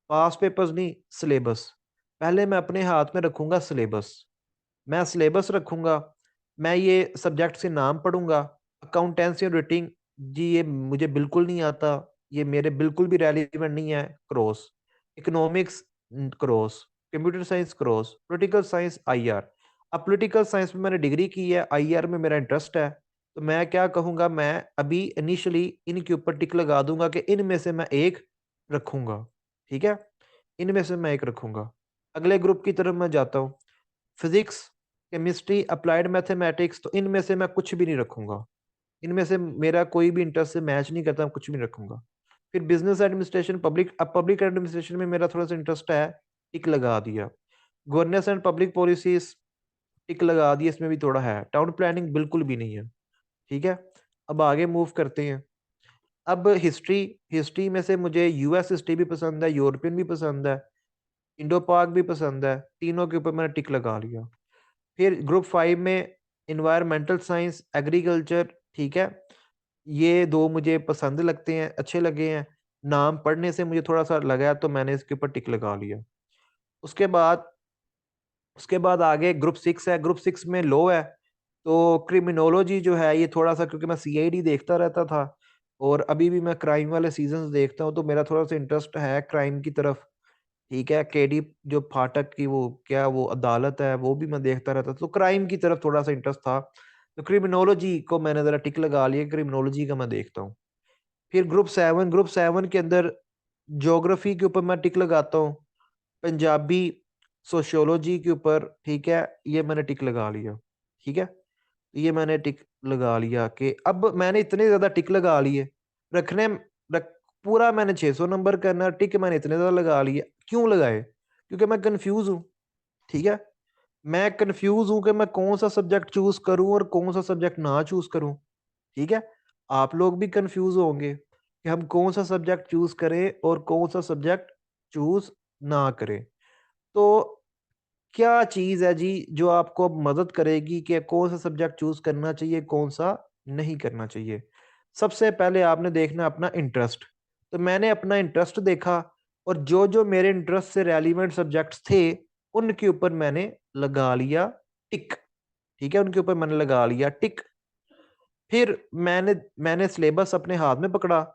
पास्ट पेपर्स नहीं, सिलेबस, पहले मैं अपने हाथ में रखूंगा सिलेबस, मैं सिलेबस रखूंगा, मैं ये सब्जेक्ट से नाम पढ़ूंगा, अकाउंटेंसी और रेटिंग जी ये मुझे बिल्कुल नहीं आता, ये मेरे बिल्कुल भी रेलिवेंट नहीं है। Cross economics, cross computer science, cross political science, IR. अब पॉलिटिकल साइंस में मैंने डिग्री की है, आईआर में मेरा इंटरेस्ट है, तो मैं क्या कहूँगा, मैं अभी इनिशियली इनके ऊपर टिक लगा दूंगा कि इनमें से मैं एक रखूंगा। ठीक है, इनमें से मैं एक रखूंगा। अगले ग्रुप की तरफ मैं जाता हूँ, फिजिक्स, केमिस्ट्री, अप्लाइड मैथमेटिक्स, तो इनमें से मैं कुछ भी नहीं रखूंगा। इनमें से मेरा कोई भी इंटरेस्ट से मैच नहीं करता, मैं कुछ भी नहीं रखूंगा। फिर बिजनेस एडमिनिस्ट्रेशन, पब्लिक, अब पब्लिक एडमिनिस्ट्रेशन में मेरा थोड़ा सा इंटरेस्ट है, टिक लगा दिया। गवर्नेंस एंड पब्लिक पॉलिसीज, टिक लगा दिया, इसमें भी थोड़ा है। टाउन प्लानिंग बिल्कुल भी नहीं है। ठीक है, अब आगे मूव करते हैं। अब हिस्ट्री, हिस्ट्री में से मुझे यूएस हिस्ट्री भी पसंद है, यूरोपियन भी पसंद है, इंडो पाक भी पसंद है, तीनों के ऊपर मैंने टिक लगा लिया। फिर ग्रुप 5 में इन्वायरमेंटल साइंस, एग्रीकल्चर, ठीक है, ये दो मुझे पसंद लगते हैं, अच्छे लगे हैं, नाम पढ़ने से मुझे थोड़ा सा लगा, तो मैंने इसके ऊपर टिक लगा लिया। उसके बाद उसके बाद आगे ग्रुप 6 है, ग्रुप 6 में लॉ है। तो क्रिमिनोलॉजी जो है ये थोड़ा सा, क्योंकि मैं सीआईडी देखता रहता था और अभी भी मैं क्राइम वाले सीजन्स देखता हूँ, तो मेरा थोड़ा सा इंटरेस्ट है क्राइम की तरफ। ठीक है, केडी जो फाटक की वो क्या वो अदालत है, वो भी मैं देखता रहता था, तो क्राइम की तरफ थोड़ा सा इंटरेस्ट था। तो क्रिमिनोलॉजी को मैंने जरा टिक लगा लिया, क्रिमिनोलॉजी का मैं देखता हूँ। फिर ग्रुप 7, ग्रुप 7 के अंदर ज्योग्राफी के ऊपर मैं टिक लगाता हूँ, पंजाबी, सोशियोलॉजी के ऊपर, ठीक है, ये मैंने टिक लगा लिया। ठीक है, ये मैंने टिक लगा लिया कि अब मैंने इतने ज्यादा टिक लगा लिए, रखने रख पूरा मैंने 600 नंबर करना, टिक मैंने इतने ज्यादा लगा लिए। क्यों लगाए? क्योंकि मैं कंफ्यूज हूँ। ठीक है, मैं कंफ्यूज हूँ कि मैं कौन सा सब्जेक्ट चूज करूँ और कौन सा सब्जेक्ट ना चूज करूँ। ठीक है, आप लोग भी कंफ्यूज होंगे कि हम कौन सा सब्जेक्ट चूज करें और कौन सा सब्जेक्ट चूज ना करें। तो क्या चीज है जी जो आपको अब मदद करेगी कि कौन सा सब्जेक्ट चूज करना चाहिए, कौन सा नहीं करना चाहिए? सबसे पहले आपने देखना अपना इंटरेस्ट। तो मैंने अपना इंटरेस्ट देखा, और जो जो मेरे इंटरेस्ट से रेलिवेंट सब्जेक्ट्स थे उनके ऊपर मैंने लगा लिया टिक। ठीक है, उनके ऊपर मैंने लगा लिया टिक। फिर मैंने सिलेबस अपने हाथ में पकड़ा,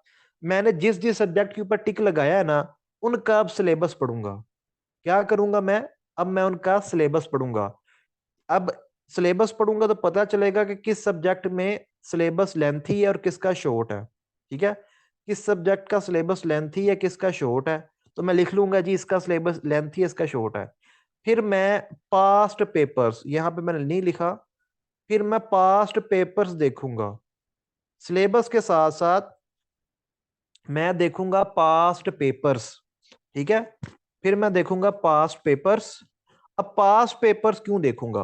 मैंने जिस जिस सब्जेक्ट के ऊपर टिक लगाया है ना, उनका अब सिलेबस पढ़ूंगा। क्या करूंगा मैं? अब मैं उनका सिलेबस पढ़ूंगा। अब सिलेबस पढ़ूंगा तो पता चलेगा कि किस सब्जेक्ट में सिलेबस लेंथी है और किसका शॉर्ट है। ठीक है, किस सब्जेक्ट का सिलेबस लेंथी है, किसका शॉर्ट है, तो मैं लिख लूंगा जी इसका सिलेबस लेंथी है, इसका शॉर्ट है। फिर मैं पास्ट पेपर्स, यहाँ पे मैंने नहीं लिखा, फिर मैं पास्ट पेपर्स देखूंगा। सिलेबस के साथ साथ मैं देखूंगा पास्ट पेपर्स। ठीक है, फिर मैं देखूंगा पास्ट पेपर्स। अब पास्ट पेपर्स क्यों देखूंगा?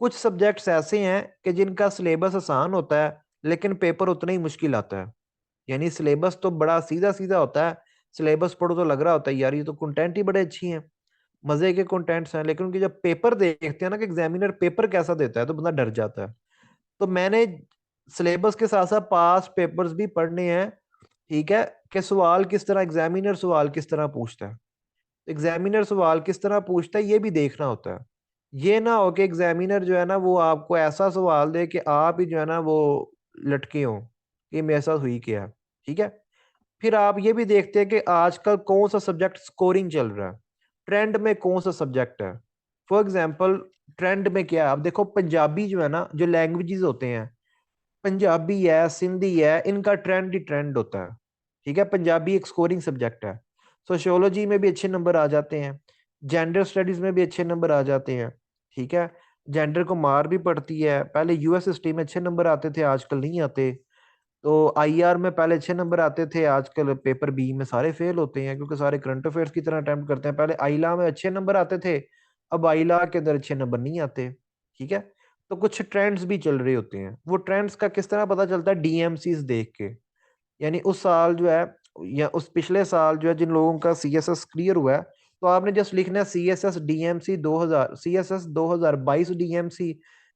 कुछ सब्जेक्ट्स ऐसे हैं कि जिनका सिलेबस आसान होता है लेकिन पेपर उतना ही मुश्किल आता है। यानी सिलेबस तो बड़ा सीधा सीधा होता है, सिलेबस पढ़ो तो लग रहा होता है यार ये तो कंटेंट ही बड़े अच्छी हैं, मजे के कंटेंट्स हैं, लेकिन उनके जब पेपर देखते हैं ना कि एग्जामिनर पेपर कैसा देता है, तो बंदा डर जाता है। तो मैंने सिलेबस के साथ साथ पास पेपर्स भी पढ़ने हैं। ठीक है, कि सवाल किस तरह, एग्जामिनर सवाल किस तरह पूछता है, एग्जामिनर सवाल किस तरह पूछता है ये भी देखना होता है। ये ना हो कि एग्जामिनर जो है ना वो आपको ऐसा सवाल दे कि आप ही जो है ना वो लटके हो कि मेरे साथ हुई क्या। ठीक है, फिर आप ये भी देखते हैं कि आजकल कौन सा सब्जेक्ट स्कोरिंग चल रहा है, ट्रेंड में कौन सा सब्जेक्ट है। फॉर एग्जाम्पल, ट्रेंड में क्या है, आप देखो पंजाबी जो है ना, जो लैंग्वेजेस होते हैं, पंजाबी है, सिंधी है, इनका ट्रेंड ही ट्रेंड होता है। ठीक है, पंजाबी एक स्कोरिंग सब्जेक्ट है, सोशियोलॉजी में भी अच्छे नंबर आ जाते हैं, जेंडर स्टडीज में भी अच्छे नंबर आ जाते हैं। ठीक है, जेंडर को मार भी पड़ती है, पहले यूएस हिस्ट्री में अच्छे नंबर आते थे, आजकल नहीं आते। तो आईआर में पहले अच्छे नंबर आते थे, आजकल पेपर बी में सारे फेल होते हैं क्योंकि सारे करंट अफेयर्स की तरह अटेम्प्ट करते हैं। पहले आईला में अच्छे नंबर आते थे, अब आईला के अंदर अच्छे नंबर नहीं आते। ठीक है, तो कुछ ट्रेंड्स भी चल रहे होते हैं, वो ट्रेंड्स का किस तरह पता चलता है? डीएमसीज देख के। यानी उस साल जो है या उस पिछले साल जो है जिन लोगों का सीएसएस क्लियर हुआ है, तो आपने जस्ट लिखना है सीएसएस डीएमसी 2000, सीएसएस 2022 डीएमसी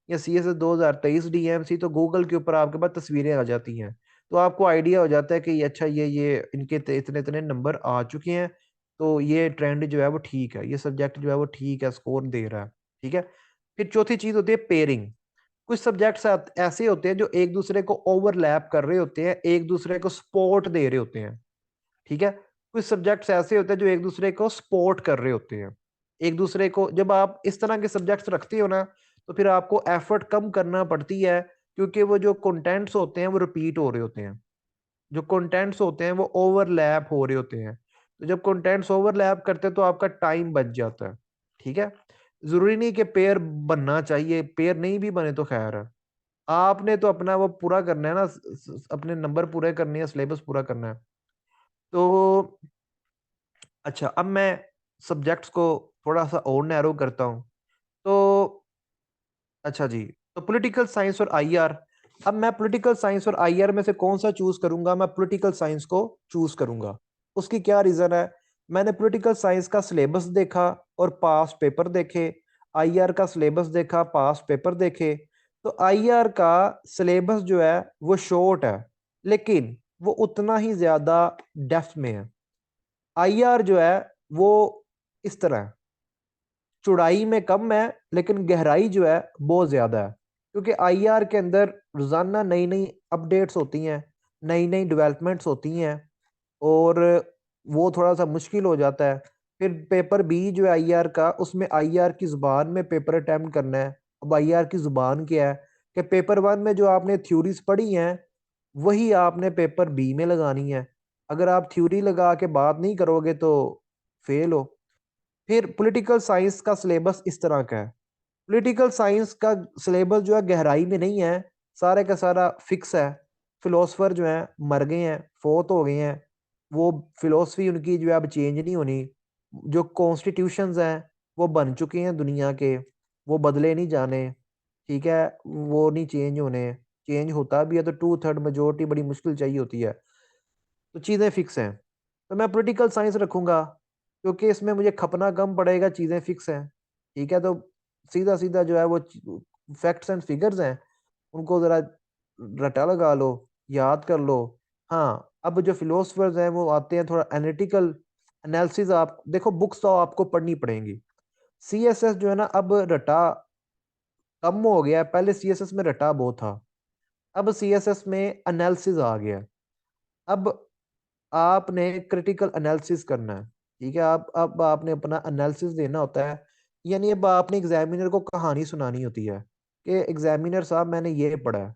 या सीएसएस 2023 डीएमसी, तो गूगल के ऊपर आपके पास तस्वीरें आ जाती हैं। तो आपको आइडिया हो जाता है कि अच्छा ये इनके इतने इतने नंबर आ चुके हैं, तो ये ट्रेंड जो है वो ठीक है, ये सब्जेक्ट जो है वो ठीक है, स्कोर दे रहा है। ठीक है, फिर चौथी चीज होती है पेयरिंग। कुछ सब्जेक्ट्स ऐसे होते हैं जो एक दूसरे को ओवरलैप कर रहे होते हैं, एक दूसरे को सपोर्ट दे रहे होते हैं। ठीक है। कुछ सब्जेक्ट्स ऐसे होते हैं जो एक दूसरे को सपोर्ट कर रहे होते हैं। एक दूसरे को जब आप इस तरह के सब्जेक्ट्स रखते हो ना, तो फिर आपको एफर्ट कम करना पड़ती है, क्योंकि वो जो कंटेंट्स होते हैं वो रिपीट हो रहे होते हैं। जो कंटेंट्स होते हैं वो ओवरलैप हो रहे होते हैं। तो जब कंटेंट्स ओवरलैप करते हैं तो आपका टाइम बच जाता है। ठीक है। जरूरी नहीं कि पेयर बनना चाहिए, पेयर नहीं भी बने तो खैर है। आपने तो अपना वो पूरा करना है ना, अपने नंबर पूरे करने हैं, सिलेबस पूरा करना है। तो अच्छा, अब मैं सब्जेक्ट्स को थोड़ा सा और नैरो करता हूँ। तो अच्छा जी, तो पॉलिटिकल साइंस और आईआर। अब मैं पॉलिटिकल साइंस और आईआर में से कौन सा चूज करूंगा? मैं पॉलिटिकल साइंस को चूज करूंगा। उसकी क्या रीजन है? मैंने पॉलिटिकल साइंस का सिलेबस देखा और पास पेपर देखे, आईआर का सिलेबस देखा, पास पेपर देखे। तो आईआर का सिलेबस जो है वो शॉर्ट है, लेकिन वो उतना ही ज्यादा डेप्थ में है। आईआर जो है वो इस तरह है, चौड़ाई में कम है लेकिन गहराई जो है बहुत ज्यादा है, क्योंकि आईआर के अंदर रोजाना नई नई अपडेट्स होती हैं, नई नई डेवलपमेंट्स होती हैं, और वो थोड़ा सा मुश्किल हो जाता है। फिर पेपर बी जो है आईआर का, उसमें आईआर की जुबान में पेपर अटेम्प्ट करना है। अब आईआर की जुबान क्या है कि पेपर वन में जो आपने थ्योरीज पढ़ी हैं वही आपने पेपर बी में लगानी है। अगर आप थ्योरी लगा के बात नहीं करोगे तो फेल हो। फिर पॉलिटिकल साइंस का सिलेबस इस तरह का है। पॉलिटिकल साइंस का सिलेबस जो है गहराई में नहीं है, सारे का सारा फिक्स है। फिलोसफर जो है मर गए हैं, फोत हो गए हैं, वो फिलोसफी उनकी जो है अब चेंज नहीं होनी। जो कॉन्स्टिट्यूशंस हैं वो बन चुके हैं दुनिया के, वो बदले नहीं जाने। ठीक है। वो नहीं चेंज होने। चेंज होता भी है तो 2/3 मेजोरिटी बड़ी मुश्किल चाहिए होती है। तो चीज़ें फिक्स हैं। तो मैं पॉलिटिकल साइंस रखूंगा, क्योंकि इसमें मुझे खपना कम पड़ेगा, चीज़ें फिक्स हैं। ठीक है। तो सीधा सीधा जो है वो फैक्ट्स एंड फिगर्स हैं, उनको ज़रा रटा लगा लो, याद कर लो। हाँ, अब जो फिलोसफर्स हैं वो आते हैं थोड़ा एनालिटिकल एनालिसिस। आप देखो, बुक्स तो आपको पढ़नी पड़ेंगी। सीएसएस जो है ना, अब रटा कम हो गया है। पहले सीएसएस में रटा बहुत था, अब सीएसएस में एनालिसिस आ गया। अब आपने क्रिटिकल एनालिसिस करना है। ठीक है। आप अब आपने अपना एनालिसिस देना होता है। यानी अब आपने एग्जामिनर को कहानी सुनानी होती है कि एग्जामिनर साहब मैंने ये पढ़ा है।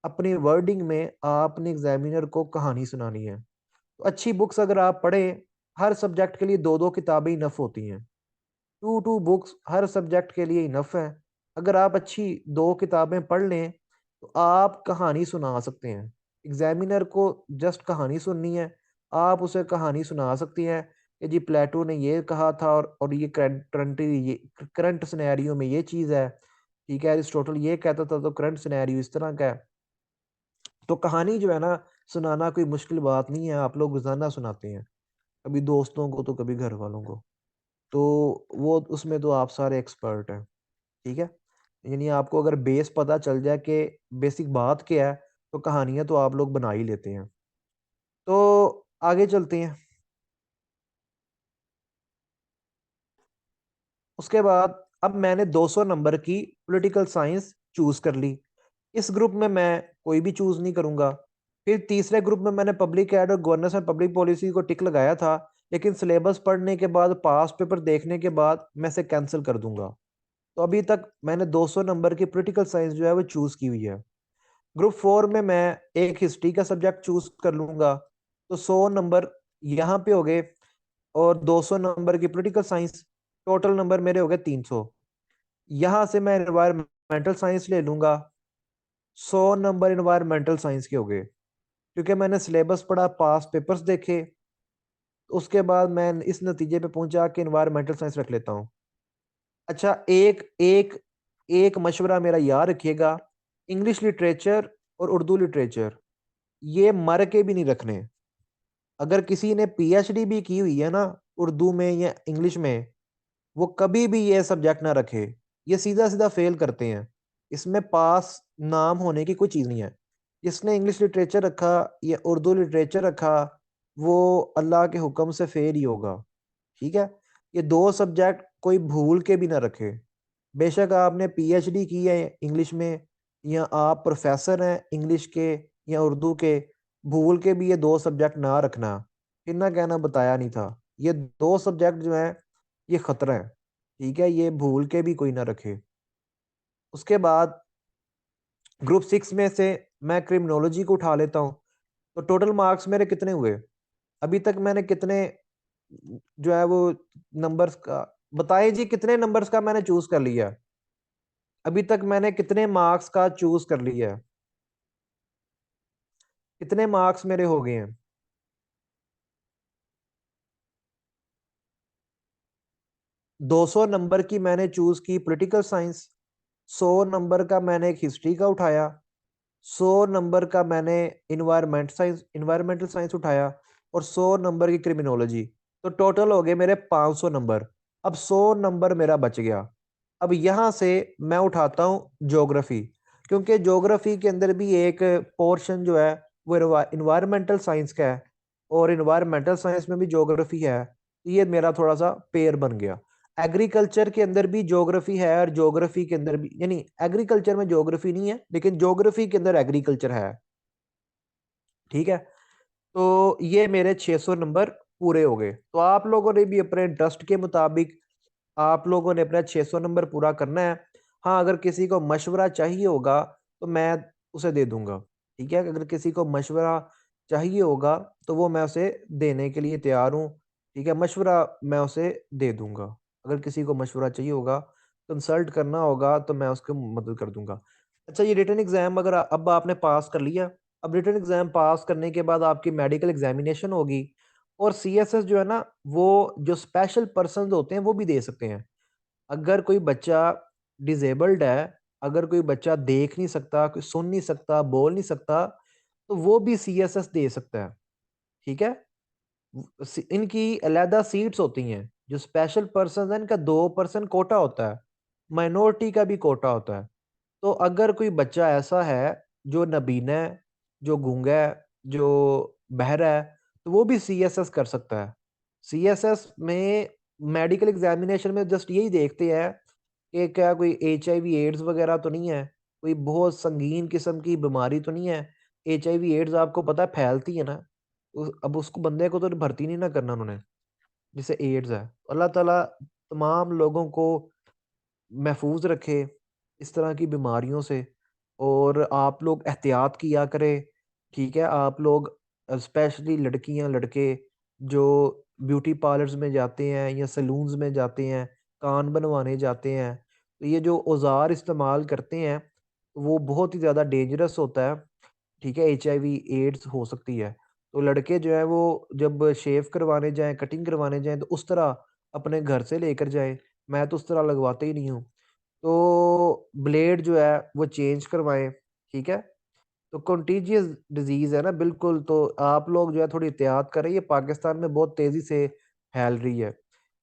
अपनी वर्डिंग में आपने एग्जामिनर को कहानी सुनानी है। तो अच्छी बुक्स अगर आप पढ़े, हर सब्जेक्ट के लिए दो दो किताबें इनफ होती हैं। टू टू बुक्स हर सब्जेक्ट के लिए इनफ है। अगर आप अच्छी दो किताबें पढ़ लें तो आप कहानी सुना सकते हैं। एग्जामिनर को जस्ट कहानी सुननी है, आप उसे कहानी सुना सकती हैं कि जी प्लेटो ने ये कहा था, और ये करंट, ये करंट सिनेरियो में ये चीज़ है। ठीक है। अरिस्टोटल ये कहता था तो करंट सिनेरियो इस तरह का है। तो कहानी जो है ना, सुनाना कोई मुश्किल बात नहीं है। आप लोग रोजाना सुनाते हैं, कभी दोस्तों को तो कभी घर वालों को। तो वो उसमें तो आप सारे एक्सपर्ट हैं। ठीक है। यानी आपको अगर बेस पता चल जाए कि बेसिक बात क्या है, तो कहानियां तो आप लोग बना ही लेते हैं। तो आगे चलते हैं। उसके बाद अब मैंने 200 नंबर की पॉलिटिकल साइंस चूज कर ली। इस ग्रुप में मैं कोई भी चूज नहीं करूंगा। फिर तीसरे ग्रुप में मैंने पब्लिक एड और गवर्नेंस एंड पब्लिक पॉलिसी को टिक लगाया था, लेकिन सिलेबस पढ़ने के बाद, पास पेपर देखने के बाद मैं इसे कैंसिल कर दूंगा। तो अभी तक मैंने 200 नंबर की पॉलिटिकल साइंस जो है वो चूज की हुई है। ग्रुप 4 में मैं एक हिस्ट्री का सब्जेक्ट चूज कर लूंगा, तो 100 नंबर यहाँ पे हो गए, और 200 नंबर की पॉलिटिकल साइंस, टोटल नंबर मेरे हो गए 300। यहाँ से मैं एनवायरमेंटल साइंस ले लूंगा, 100 नंबर एनवायरमेंटल साइंस के हो गए, क्योंकि मैंने सिलेबस पढ़ा, पास पेपर्स देखे। तो उसके बाद मैं इस नतीजे पे पहुंचा कि एनवायरमेंटल साइंस रख लेता हूँ। अच्छा, एक एक एक मशवरा मेरा याद रखिएगा, इंग्लिश लिटरेचर और उर्दू लिटरेचर ये मर के भी नहीं रखने। अगर किसी ने पीएचडी भी की हुई है ना उर्दू में या इंग्लिश में, वो कभी भी ये सब्जेक्ट ना रखे। ये सीधा सीधा फेल करते हैं। इसमें पास नाम होने की कोई चीज़ नहीं है। जिसने इंग्लिश लिटरेचर रखा या उर्दू लिटरेचर रखा, वो अल्लाह के हुक्म से फेल ही होगा। ठीक है। ये दो सब्जेक्ट कोई भूल के भी ना रखे। बेशक आपने पीएचडी की है इंग्लिश में, या आप प्रोफेसर हैं इंग्लिश के या उर्दू के, भूल के भी ये 2 सब्जेक्ट ना रखना। फिर ना कहना बताया नहीं था। ये 2 सब्जेक्ट जो हैं, ये खतरा है। ठीक है? ये भूल के भी कोई ना रखे। उसके बाद ग्रुप 6 में से मैं क्रिमिनोलॉजी को उठा लेता हूँ, तो टोटल मार्क्स मेरे कितने हुए? अभी तक मैंने कितने जो है वो नंबर्स का बताएँ जी, कितने नंबर्स का मैंने चूज़ कर लिया है? अभी तक मैंने कितने मार्क्स का चूज़ कर लिया है? कितने मार्क्स मेरे हो गए हैं? 200 नंबर की मैंने चूज़ की पॉलिटिकल साइंस, 100 नंबर का मैंने एक हिस्ट्री का उठाया, 100 नंबर का मैंने एनवायरमेंटल साइंस उठाया और 100 नंबर की क्रिमिनोलॉजी। तो टोटल हो गए मेरे 500 नंबर। अब 100 नंबर मेरा बच गया। अब यहाँ से मैं उठाता हूँ ज्योग्राफी, क्योंकि ज्योग्राफी के अंदर भी एक पोर्शन जो है वो एनवायरमेंटल साइंस का है, और एनवायरमेंटल साइंस में भी ज्योग्राफी है। ये मेरा थोड़ा सा पेयर बन गया। एग्रीकल्चर के अंदर भी ज्योग्राफी है, और ज्योग्राफी के अंदर भी, यानी एग्रीकल्चर में ज्योग्राफी नहीं है, लेकिन ज्योग्राफी के अंदर एग्रीकल्चर है। ठीक है? तो ये मेरे 600 नंबर पूरे हो गए। तो आप लोगों ने भी अपने इंटरेस्ट के मुताबिक आप लोगों ने अपना 600 नंबर पूरा करना है। हाँ, अगर किसी को मशवरा चाहिए होगा तो मैं उसे दे दूंगा। ठीक है? अगर किसी को मशवरा चाहिए होगा तो वो मैं उसे देने के लिए तैयार हूँ। ठीक है? मशवरा मैं उसे दे दूंगा। अगर किसी को मशवरा चाहिए होगा, कंसल्ट करना होगा, तो मैं उसकी मदद कर दूंगा। अच्छा, ये रिटन एग्जाम अगर अब आपने पास कर लिया, अब रिटन एग्जाम पास करने के बाद आपकी मेडिकल एग्जामिनेशन होगी, और सीएसएस जो है ना, वो जो स्पेशल पर्सन होते हैं वो भी दे सकते हैं। अगर कोई बच्चा डिसेबल्ड है, अगर कोई बच्चा देख नहीं सकता, कोई सुन नहीं सकता, बोल नहीं सकता, तो वो भी सीएसएस दे सकता है। ठीक है? इनकी अलहदा सीट्स होती हैं। जो स्पेशल पर्सन है, इनका 2% कोटा होता है, माइनॉरिटी का भी कोटा होता है। तो अगर कोई बच्चा ऐसा है जो नबीना है, जो गूंगा है, जो बहरा है, तो वो भी सीएसएस कर सकता है। सीएसएस में मेडिकल एग्जामिनेशन में जस्ट यही देखते हैं कि क्या कोई एचआईवी एड्स वगैरह तो नहीं है, कोई बहुत संगीन किस्म की बीमारी तो नहीं है। एचआईवी एड्स आपको पता है फैलती है ना, अब उसको बंदे को तो भर्ती नहीं ना करना उन्होंने, जिसे एड्स है। अल्लाह ताला तमाम लोगों को महफूज रखे इस तरह की बीमारियों से, और आप लोग एहतियात किया करें। ठीक है? आप लोग स्पेशली लड़कियां लड़के जो ब्यूटी पार्लर्स में जाते हैं या सैलून्स में जाते हैं, कान बनवाने जाते हैं, तो ये जो औजार इस्तेमाल करते हैं वो बहुत ही ज़्यादा डेंजरस होता है। ठीक है? एचआईवी एड्स हो सकती है। तो लड़के जो है वो जब शेव करवाने जाएं, कटिंग करवाने जाएं, तो उस तरह अपने घर से लेकर जाएं। मैं तो उस तरह लगवाते ही नहीं हूँ। तो ब्लेड जो है वो चेंज करवाएँ। ठीक है? तो कंटीजियस डिजीज़ है ना, बिल्कुल, तो आप लोग जो है थोड़ी एहतियात करें, ये पाकिस्तान में बहुत तेज़ी से फैल रही है।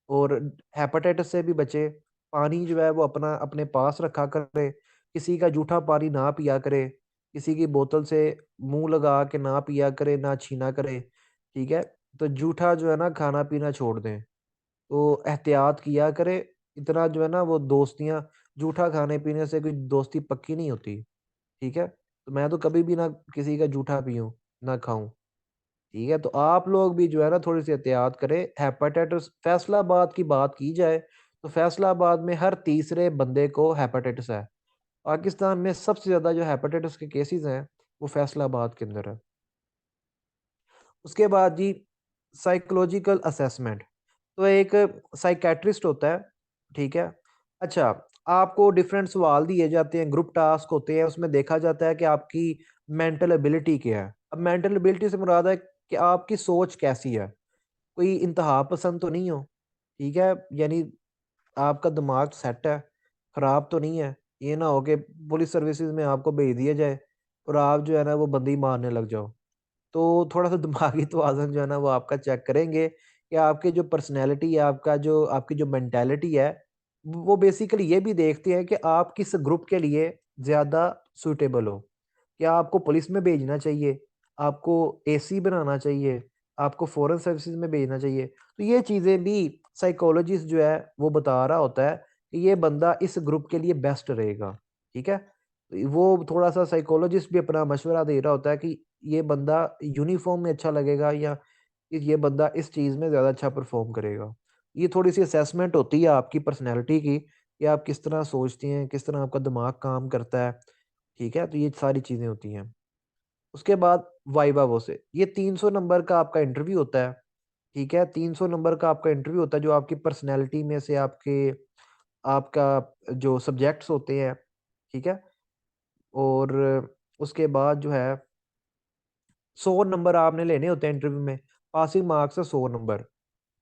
और हेपेटाइटिस से भी बचें। पानी जो है वो अपना अपने पास रखा करें, किसी का जूठा पानी ना पिया करें, किसी की बोतल से मुँह लगा के ना पिया करें, ना छीना करें। ठीक है? तो जूठा जो है ना खाना-पीना छोड़ दें। तो एहतियात किया करें। इतना जो है ना वो दोस्तियाँ, जूठा खाने-पीने से कोई दोस्ती पक्की नहीं होती। ठीक है? तो मैं तो कभी भी ना किसी का जूठा पीऊँ, ना खाऊँ। ठीक है? तो आप लोग भी जो है ना थोड़ी-सी एहतियात करें। हेपेटाइटिस फैसलाबाद की बात की जाए, तो फैसलाबाद में हर तीसरे बंदे को हेपेटाइटिस है। पाकिस्तान में सबसे ज़्यादा जो हेपेटाइटिस के केसेज़ हैं, वो फैसलाबाद के अंदर है। उसके बाद जी, साइकोलॉजिकल असेसमेंट। तो एक साइकियाट्रिस्ट होता है। ठीक है? अच्छा, आपको डिफरेंट सवाल दिए जाते हैं, ग्रुप टास्क होते हैं, उसमें देखा जाता है कि आपकी मेंटल एबिलिटी क्या है। अब मेंटल एबिलिटी से मुराद है कि आपकी सोच कैसी है। कोई इंतहा पसंद तो नहीं हो। ठीक है? यानी आपका दिमाग सेट है, खराब तो नहीं है। ये ना हो कि पुलिस सर्विसेज में आपको भेज दिया जाए और आप जो है ना वो बंदे ही मारने लग जाओ। तो थोड़ा-सा दिमागी तवाज़ुन जो है ना वो आपका चेक करेंगे कि आपकी जो पर्सनैलिटी है, आपका जो आपकी जो मेंटालिटी है, वो बेसिकली ये भी देखते हैं कि आप किस ग्रुप के लिए ज़्यादा सूटेबल हो। क्या आपको पुलिस में भेजना चाहिए? आपको एसी बनाना चाहिए? आपको फ़ॉरेन सर्विसेज़ में भेजना चाहिए? तो ये चीज़ें भी साइकोलॉजिस्ट जो है वो बता रहा होता है कि ये बंदा इस ग्रुप के लिए बेस्ट रहेगा। ठीक है? वो थोड़ा-सा साइकोलॉजिस्ट भी अपना मशवरा दे रहा होता है कि ये बंदा यूनिफ़ॉर्म में अच्छा लगेगा या ये बंदा इस चीज़ में ज़्यादा अच्छा परफ़ॉर्म करेगा। ये थोड़ी-सी असेसमेंट होती है आपकी पर्सनैलिटी की कि आप किस तरह सोचती हैं, किस तरह आपका दिमाग काम करता है, ठीक है? तो ये सारी चीज़ें होती हैं। उसके बाद वाइवा वो से, ये 300 नंबर का आपका इंटरव्यू होता है, ठीक है? 300 नंबर का आपका इंटरव्यू होता है जो आपकी पर्सनैलिटी में से आपका जो सब्जेक्ट्स होते हैं, ठीक है? और उसके बाद जो है 100 नंबर आपने लेने होते हैं इंटरव्यू में, पासिंग मार्क्स है 100 नंबर।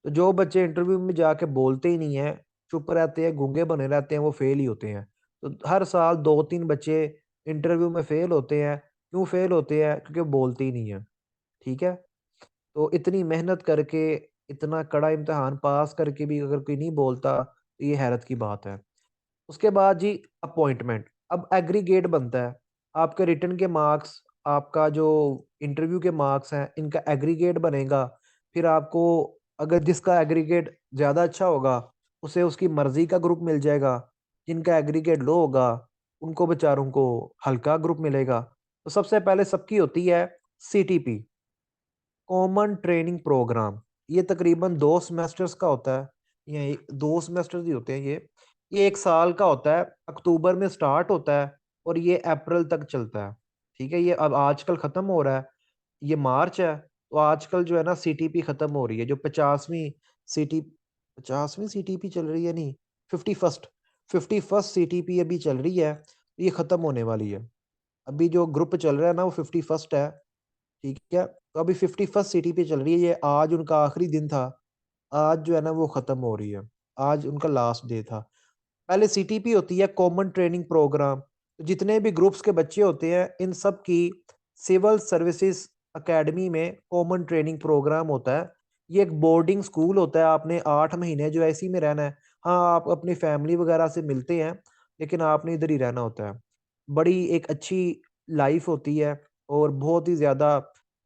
तो जो बच्चे इंटरव्यू में जाके बोलते ही नहीं हैं, चुप रहते हैं, गूंगे बने रहते हैं, वो फेल ही होते हैं। तो हर साल 2-3 बच्चे इंटरव्यू में फेल होते हैं। क्यों फेल होते हैं? क्योंकि वो बोलते ही नहीं हैं, ठीक है? तो इतनी मेहनत करके, इतना कड़ा इम्तिहान पास करके भी अगर कोई नहीं बोलता, तो ये हैरत की बात है। उसके बाद जी अपॉइंटमेंट, अब एग्रीगेट बनता है। आपके रिटन के मार्क्स, आपका जो इंटरव्यू के मार्क्स हैं, इनका एग्रीगेट बनेगा। फिर आपको अगर जिसका एग्रीगेट ज़्यादा अच्छा होगा, उसे उसकी मर्ज़ी का ग्रुप मिल जाएगा। जिनका एग्रीगेट लो होगा, उनको बेचारों को हल्का ग्रुप मिलेगा। तो सबसे पहले सबकी होती है सीटीपी, कॉमन ट्रेनिंग प्रोग्राम। ये तकरीबन 2 सेमेस्टर्स का होता है, ये 2 सेमेस्टर्स ही होते हैं ये। ये 1 साल का होता है, अक्टूबर में स्टार्ट होता है और ये अप्रैल तक चलता है, ठीक है? ये अब आजकल ख़त्म हो रहा है, ये मार्च है, तो आजकल जो है ना सीटीपी ख़त्म हो रही है, जो 50वीं सीटी 50वीं सीटीपी चल रही है नहीं, 51st 51st सीटीपी अभी चल रही है, ये ख़त्म होने वाली है। अभी जो ग्रुप चल रहा है ना वो 51st है, ठीक है? तो अभी 51st सिटी पे चल रही है, ये आज उनका आखिरी दिन था। आज जो है ना वो खत्म हो रही है। आज उनका लास्ट डे था। पहले सीटीपी होती है कॉमन ट्रेनिंग प्रोग्राम। जितने भी ग्रुप्स के बच्चे होते हैं इन सब की सिविल सर्विसेज एकेडमी में कॉमन ट्रेनिंग प्रोग्राम होता है। ये एक बोर्डिंग स्कूल होता है, आपने 8 महीने जो है इसी में रहना है। हाँ, आप अपनी फैमिली वगैरह से मिलते हैं, लेकिन आपने इधर ही रहना होता है। बड़ी एक अच्छी लाइफ होती है और बहुत ही ज़्यादा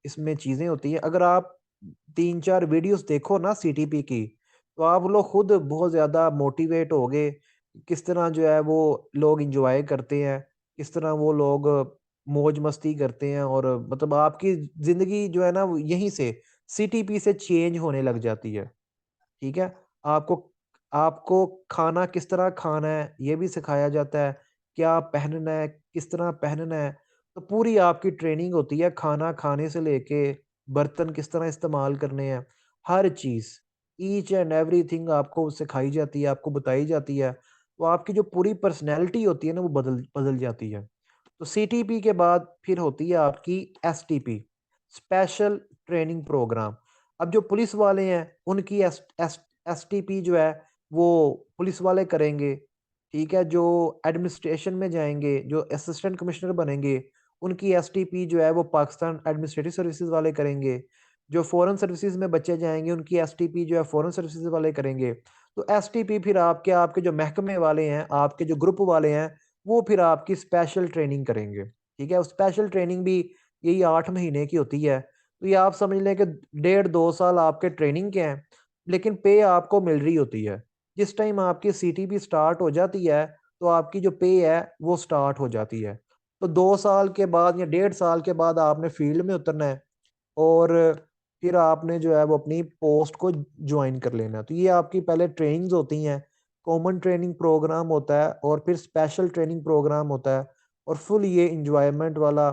इसमें चीज़ें होती हैं। अगर आप 3-4 वीडियोज़ देखो ना सीटीपी की, तो आप लोग खुद बहुत ज़्यादा मोटिवेट होगे। किस तरह जो है वो लोग एन्जॉय करते हैं, किस तरह वो लोग मौज-मस्ती करते हैं और मतलब आपकी ज़िंदगी जो है ना वो यहीं से सीटीपी से चेंज होने लग जाती है। ठीक है? आपको आपको खाना किस तरह खाना है, ये भी सिखाया जाता है। क्या पहनना है, किस तरह पहनना है। तो पूरी आपकी ट्रेनिंग होती है, खाना खाने से लेके बर्तन किस तरह इस्तेमाल करने हैं, हर चीज़, ईच एंड एवरीथिंग आपको सिखाई जाती है, आपको बताई जाती है। तो आपकी जो पूरी पर्सनैलिटी होती है ना, वो बदल बदल जाती है। तो सीटीपी के बाद फिर होती है आपकी एसटीपी, स्पेशल ट्रेनिंग प्रोग्राम। अब जो पुलिस वाले हैं, उनकी एसटीपी जो है, वो पुलिस वाले करेंगे, ठीक है? जो एडमिनिस्ट्रेशन में जाएँगे, जो असिस्टेंट कमिश्नर बनेंगे, उनकी एसटीपी जो है, वो पाकिस्तान एडमिनिस्ट्रेटिव सर्विसेज़ वाले करेंगे। जो फ़ॉरेन सर्विसेज़ में बच्चे जाएँगे, उनकी एसटीपी जो है, फ़ॉरेन सर्विसेज़ वाले करेंगे। तो एसटीपी फिर आपके जो महकमे वाले हैं, आपके जो ग्रुप वाले हैं, वो फिर आपकी स्पेशल ट्रेनिंग करेंगे, ठीक है? स्पेशल ट्रेनिंग भी यही 8 महीने की होती है। तो ये आप समझ लें कि डेढ़ 2 साल आपके ट्रेनिंग के हैं, लेकिन पे आपको मिल रही होती है। जिस टाइम आपकी सीटीपी स्टार्ट हो जाती है, तो आपकी जो पे है, वो स्टार्ट हो जाती है। तो 2 साल के बाद या डेढ़ साल के बाद आपने फील्ड में उतरना है और फिर आपने जो है वो अपनी पोस्ट को जॉइन कर लेना है। तो ये आपकी पहले ट्रेनिंग्स होती हैं, कॉमन ट्रेनिंग प्रोग्राम होता है और फिर स्पेशल ट्रेनिंग प्रोग्राम होता है और फुल ये एन्जॉयमेंट वाला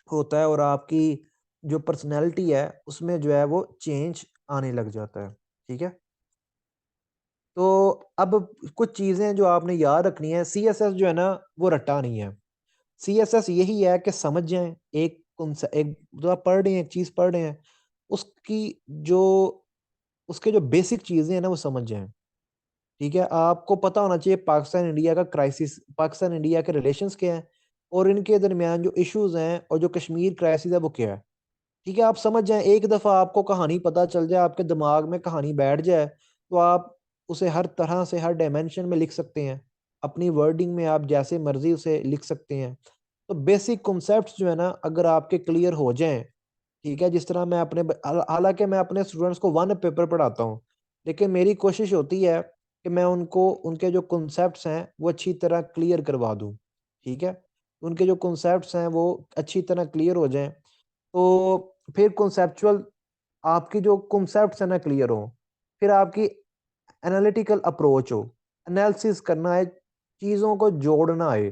होता है और आपकी जो पर्सनैलिटी है, उसमें जो है वो चेंज आने लग जाता है। ठीक है? तो अब कुछ चीज़ें जो आपने याद रखनी है, सीएसएस जो है ना, वो रट्टा नहीं है। सीएसएस यही है कि समझ जाएँ, एक जो आप पढ़ रहे हैं, एक चीज़ पढ़ रहे हैं, उसकी जो उसके जो बेसिक चीज़ें हैं ना, वो समझ जाएँ। ठीक है? आपको पता होना चाहिए पाकिस्तान इंडिया के रिलेशंस क्या हैं और इनके दरमियान जो इश्यूज़ हैं और जो कश्मीर क्राइसिस है, वो क्या है। ठीक है? आप समझ जाएँ, एक दफ़ा आपको कहानी पता चल जाए, आपके दिमाग में कहानी बैठ जाए, तो आप उसे हर तरह से, हर डायमेंशन में लिख सकते हैं। अपनी वर्डिंग में आप जैसे मर्ज़ी उसे लिख सकते हैं। तो बेसिक कॉन्सेप्ट्स जो है ना, अगर आपके क्लियर हो जाएँ, ठीक है? जिस तरह मैं अपने हालाँकि मैं अपने स्टूडेंट्स को 1 पेपर पढ़ाता हूँ, लेकिन मेरी कोशिश होती है कि मैं उनको उनके जो कॉन्सेप्ट्स हैं, वो अच्छी तरह क्लियर करवा दूँ। ठीक है, उनके जो कॉन्सेप्ट्स हैं वो अच्छी तरह क्लियर हो जाएं, तो फिर कॉन्सेप्चुअल आपकी जो कॉन्सेप्ट्स है ना क्लियर हो, फिर आपकी एनालिटिकल अप्रोच हो, एनालिसिस करना है, चीज़ों को जोड़ना है,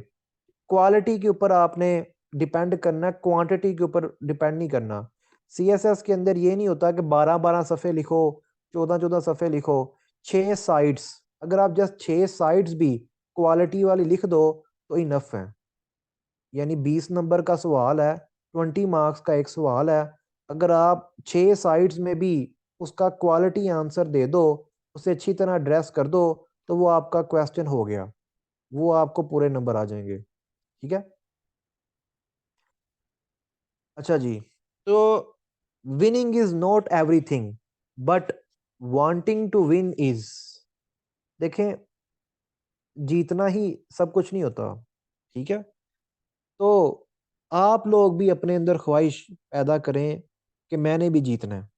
क्वालिटी के ऊपर आपने डिपेंड करना है, क्वांटिटी के ऊपर डिपेंड नहीं करना। सीएसएस के अंदर ये नहीं होता कि 12-12 सफ़े लिखो, 14-14 सफ़े लिखो, 6 साइट्स, अगर आप जस्ट 6 साइट्स भी क्वालिटी वाली लिख दो तो इनफ है। यानी 20 नंबर का सवाल है, 20 मार्क्स का एक सवाल है, अगर आप 6 साइट्स में भी उसका क्वालिटी आंसर दे दो, उसे अच्छी तरह एड्रेस कर दो, तो वो आपका क्वेश्चन हो गया, वो आपको पूरे नंबर आ जाएंगे। ठीक है। अच्छा जी, तो winning is not everything, but wanting to win is. देखें, जीतना ही सब कुछ नहीं होता। ठीक है, तो आप लोग भी अपने अंदर ख्वाहिश पैदा करें कि मैंने भी जीतना है।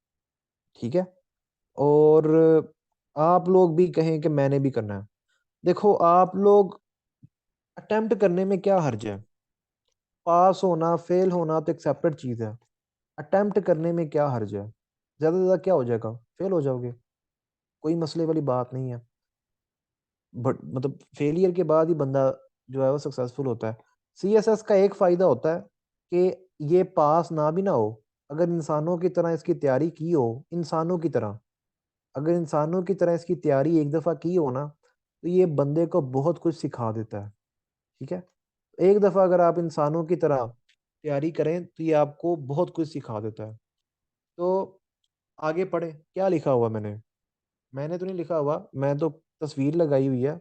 ठीक है, और आप लोग भी कहें कि मैंने भी करना है। देखो, आप लोग अटेम्प्ट करने में क्या हर्ज है? पास होना फेल होना तो एक सेपरेट चीज़ है, अटेम्प्ट करने में क्या हर्ज है? ज़्यादा से ज़्यादा क्या हो जाएगा? फेल हो जाओगे, कोई मसले वाली बात नहीं है। बट मतलब फेलियर के बाद ही बंदा जो है वो सक्सेसफुल होता है। सीएसएस का एक फ़ायदा होता है कि ये पास ना भी ना हो, अगर इंसानों की तरह इसकी तैयारी की हो, इंसानों की तरह, अगर इंसानों की तरह इसकी तैयारी एक दफ़ा की हो ना, तो ये बंदे को बहुत कुछ सिखा देता है। ठीक है, एक दफ़ा अगर आप इंसानों की तरह तैयारी करें तो ये आपको बहुत कुछ सिखा देता है। तो आगे पढ़े, क्या लिखा हुआ मैंने तो नहीं लिखा हुआ, मैं तो तस्वीर लगाई हुई है।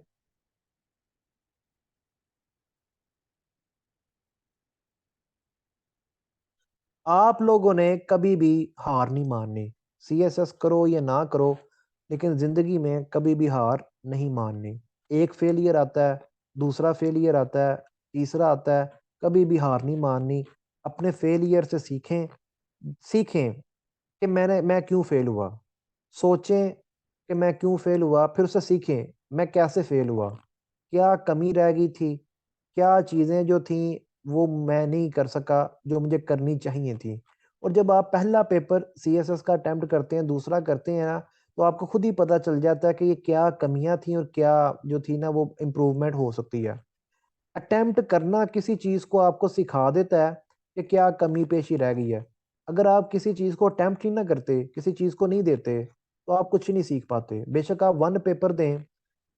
आप लोगों ने कभी भी हार नहीं माननी, सीएसएस करो या ना करो, लेकिन जिंदगी में कभी भी हार नहीं माननी। एक फेलियर आता है, दूसरा फेलियर आता है, तीसरा आता है, कभी भी हार नहीं माननी। अपने फेलियर से सीखें, सीखें कि मैं क्यों फेल हुआ, सोचें कि मैं क्यों फेल हुआ, फिर उससे सीखें मैं कैसे फेल हुआ, क्या कमी रह गई थी, क्या चीज़ें जो थी वो मैं नहीं कर सका जो मुझे करनी चाहिए थी। और जब आप पहला पेपर सीएसएस का अटेम्प्ट करते हैं, दूसरा करते हैं ना, तो आपको खुद ही पता चल जाता है कि ये क्या कमियां थी और क्या जो थी ना वो इम्प्रूवमेंट हो सकती है। अटेम्प्ट करना किसी चीज़ को आपको सिखा देता है कि क्या कमी पेशी रह गई है। अगर आप किसी चीज़ को अटेम्प्ट ही ना करते, किसी चीज़ को नहीं देते, तो आप कुछ नहीं सीख पाते। बेशक आप वन पेपर दें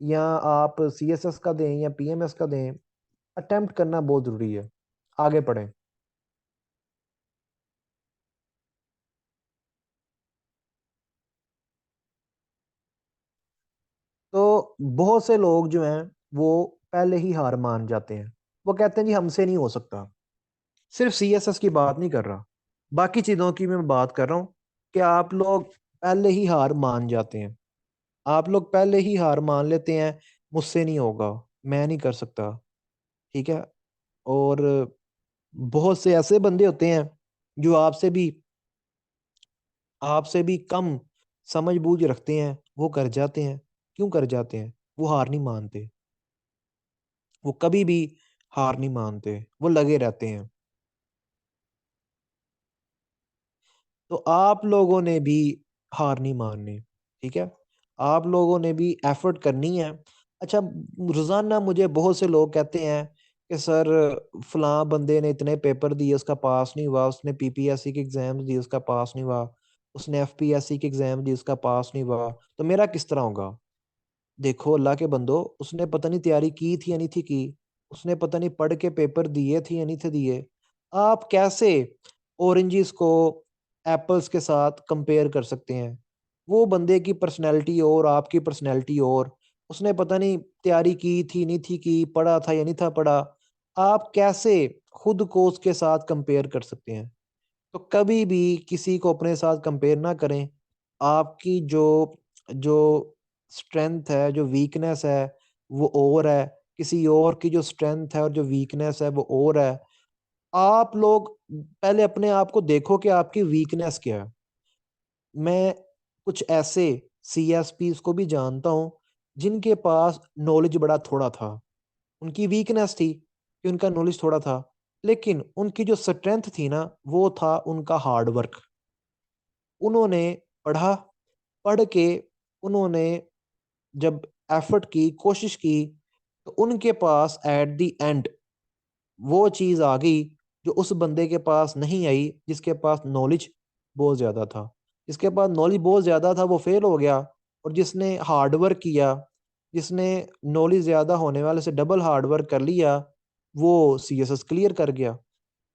या आप सीएसएस का दें या पीएमएस का दें, अटेम्प्ट करना बहुत ज़रूरी है। आगे पढ़ें। तो बहुत से लोग जो हैं वो पहले ही हार मान जाते हैं, वो कहते हैं जी हमसे नहीं हो सकता। सिर्फ सीएसएस की बात नहीं कर रहा, बाकी चीज़ों की मैं बात कर रहा हूँ कि आप लोग पहले ही हार मान जाते हैं। आप लोग पहले ही हार मान लेते हैं, मुझसे नहीं होगा, मैं नहीं कर सकता। ठीक है, और बहुत से ऐसे बंदे होते हैं जो आपसे भी कम समझ बूझ रखते हैं, वो कर जाते हैं। क्यों कर जाते हैं? वो हार नहीं मानते, वो कभी भी हार नहीं मानते, वो लगे रहते हैं। तो आप लोगों ने भी हार नहीं माननी। ठीक है, आप लोगों ने भी एफर्ट करनी है। अच्छा, रोजाना मुझे बहुत से लोग कहते हैं कि सर फलां बंदे ने इतने पेपर दिए उसका पास नहीं हुआ, उसने पीपीएससी के एग्जाम दिए उसका पास नहीं हुआ, उसने एफपीएससी के एग्जाम दिए उसका पास नहीं हुआ, तो मेरा किस तरह होगा? देखो अल्लाह के बंदो, उसने पता नहीं तैयारी की थी या नहीं थी की, उसने पता नहीं पढ़ के पेपर दिए थे या नहीं थे दिए। आप कैसे ऑरेंजेस को एप्पल्स के साथ कंपेयर कर सकते हैं? वो बंदे की पर्सनैलिटी और आपकी पर्सनैलिटी और, उसने पता नहीं तैयारी की थी नहीं थी की, पढ़ा था या नहीं था पढ़ा, आप कैसे खुद को उसके साथ कंपेयर कर सकते हैं? तो कभी भी किसी को अपने साथ कंपेयर ना करें। आपकी जो जो स्ट्रेंथ है, जो वीकनेस है, वो और है, किसी और की जो स्ट्रेंथ है और जो वीकनेस है वो और है। आप लोग पहले अपने आप को देखो कि आपकी वीकनेस क्या है। मैं कुछ ऐसे सीएसपीस को भी जानता हूँ जिनके पास नॉलेज बड़ा थोड़ा था, उनकी वीकनेस थी। कि उनका नॉलेज थोड़ा था, लेकिन उनकी जो स्ट्रेंथ थी ना, वो था उनका हार्ड वर्क। उन्होंने पढ़ा, पढ़ के उन्होंने जब एफर्ट की, कोशिश की, तो उनके पास एट द एंड वो चीज़ आ गई जो उस बंदे के पास नहीं आई, जिसके पास नॉलेज बहुत ज़्यादा था। जिसके पास नॉलेज बहुत ज़्यादा था वो फेल हो गया, और जिसने हार्ड वर्क किया, जिसने नॉलेज ज़्यादा होने वाले से डबल हार्ड वर्क कर लिया, वो सीएसएस क्लियर कर गया।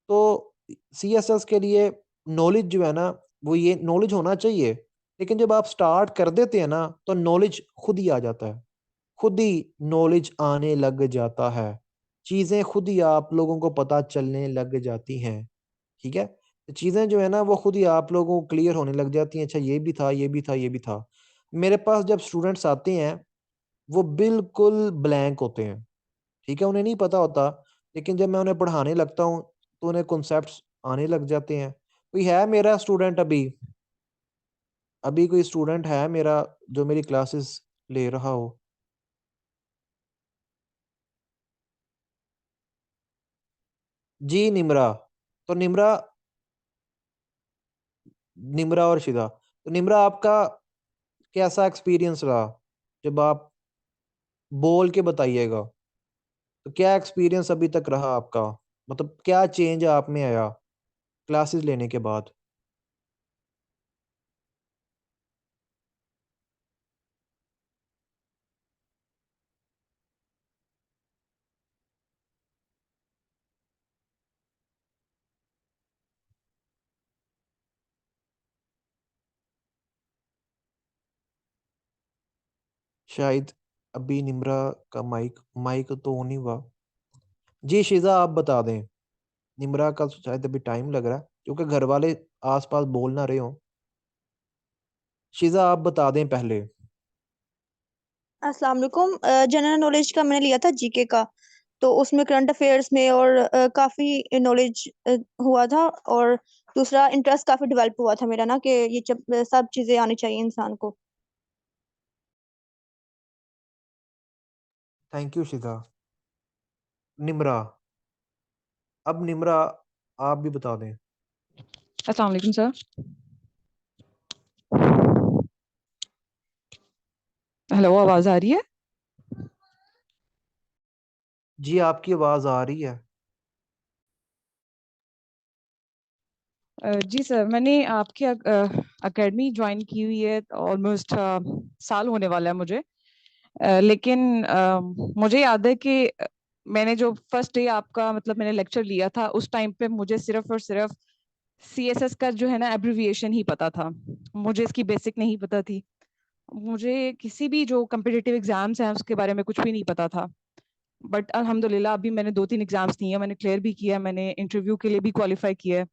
तो सीएसएस के लिए नॉलेज जो है ना, वो ये नॉलेज होना चाहिए, लेकिन जब आप स्टार्ट कर देते हैं ना, तो नॉलेज खुद ही आ जाता है। खुद ही नॉलेज आने लग जाता है। चीज़ें खुद ही आप लोगों को पता चलने लग जाती हैं, ठीक है? तो चीज़ें जो है ना वो खुद ही आप लोगों को क्लियर होने लग जाती हैं, अच्छा ये भी था, ये भी था, ये भी था। मेरे पास जब स्टूडेंट्स आते हैं, वो बिल्कुल ब्लैंक होते हैं, ठीक है? उन्हें नहीं पता होता, लेकिन जब मैं उन्हें पढ़ाने लगता हूँ, तो उन्हें कॉन्सेप्ट्स आने लग जाते हैं। कोई है मेरा स्टूडेंट अभी? अभी कोई स्टूडेंट है मेरा जो मेरी क्लासेस ले रहा हो? जी, निम्रा। तो निम्रा और शिदा। तो निम्रा, आपका कैसा एक्सपीरियंस रहा? जब आप बोल के बताइएगा। तो क्या एक्सपीरियंस अभी तक रहा आपका? मतलब क्या चेंज आप में आया क्लासेस लेने के बाद? शायद अभी निम्रा का माइक माइक तो ऑन ही हुआ। जी, शिज़ा आप बता दें। निम्रा का शायद अभी टाइम लग रहा है, क्योंकि घर वाले आस-पास बोल ना रहे हों। शिज़ा आप बता दें पहले। अस्सलाम वालेकुम। जनरल नॉलेज का मैंने लिया था जीके का। तो उसमें करंट अफेयर्स में और काफ़ी नॉलेज हुआ था। और दूसरा इंटरेस्ट काफ़ी डेवलप हुआ था मेरा ना, कि ये जब सब चीज़ें आनी चाहिए इंसान को। Thank you शिज़ा। निम्रा, अब निम्रा आप भी बता दें। अस्सलाम वालेकुम सर। हेलो, आवाज़ आ रही है? जी, आपकी आवाज़ आ रही है। जी सर, मैंने आपकी एकेडमी ज्वाइन की हुई है, ऑलमोस्ट साल होने वाला है मुझे। लेकिन मुझे याद है कि मैंने जो फर्स्ट डे आपका मतलब मैंने लेक्चर लिया था, उस टाइम पे मुझे सिर्फ और सिर्फ सीएसएस का जो है ना एब्रिविएशन ही पता था। मुझे इसकी बेसिक नहीं पता थी। मुझे किसी भी जो कम्पिटिटिव एग्जाम्स हैं उसके बारे में कुछ भी नहीं पता था। बट अल्हम्दुलिल्लाह अभी मैंने 2-3 एग्जाम्स दिए हैं, मैंने क्लियर भी किया है, मैंने इंटरव्यू के लिए भी क्वालिफाई किया है।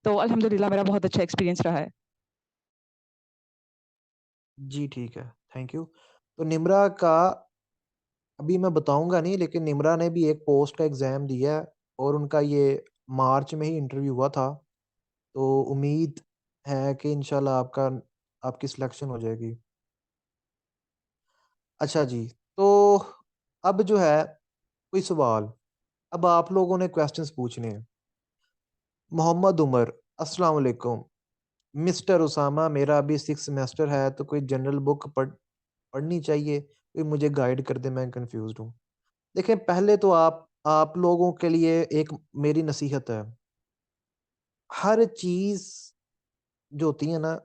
तो अल्हम्दुलिल्लाह मेरा बहुत अच्छा एक्सपीरियंस रहा है। जी, ठीक है, थैंक यू। तो निम्रा का अभी मैं बताऊँगा नहीं, लेकिन निम्रा ने भी एक पोस्ट का एग्ज़ाम दिया है, और उनका ये मार्च में ही इंटरव्यू हुआ था। तो उम्मीद है कि इंशाल्लाह आपकी सिलेक्शन हो जाएगी। अच्छा जी, तो अब जो है कोई सवाल, अब आप लोगों ने क्वेश्चंस पूछने हैं। मोहम्मद उमर, अस्सलाम वालेकुम। मिस्टर उसामा, मेरा अभी 6th सेमेस्टर है, तो कोई जनरल बुक पढ़नी चाहिए? कोई मुझे गाइड कर दे, मैं कन्फ्यूज़्ड हूँ। देखें, पहले तो आप लोगों के लिए एक मेरी नसीहत है। हर चीज़ जो होती है ना,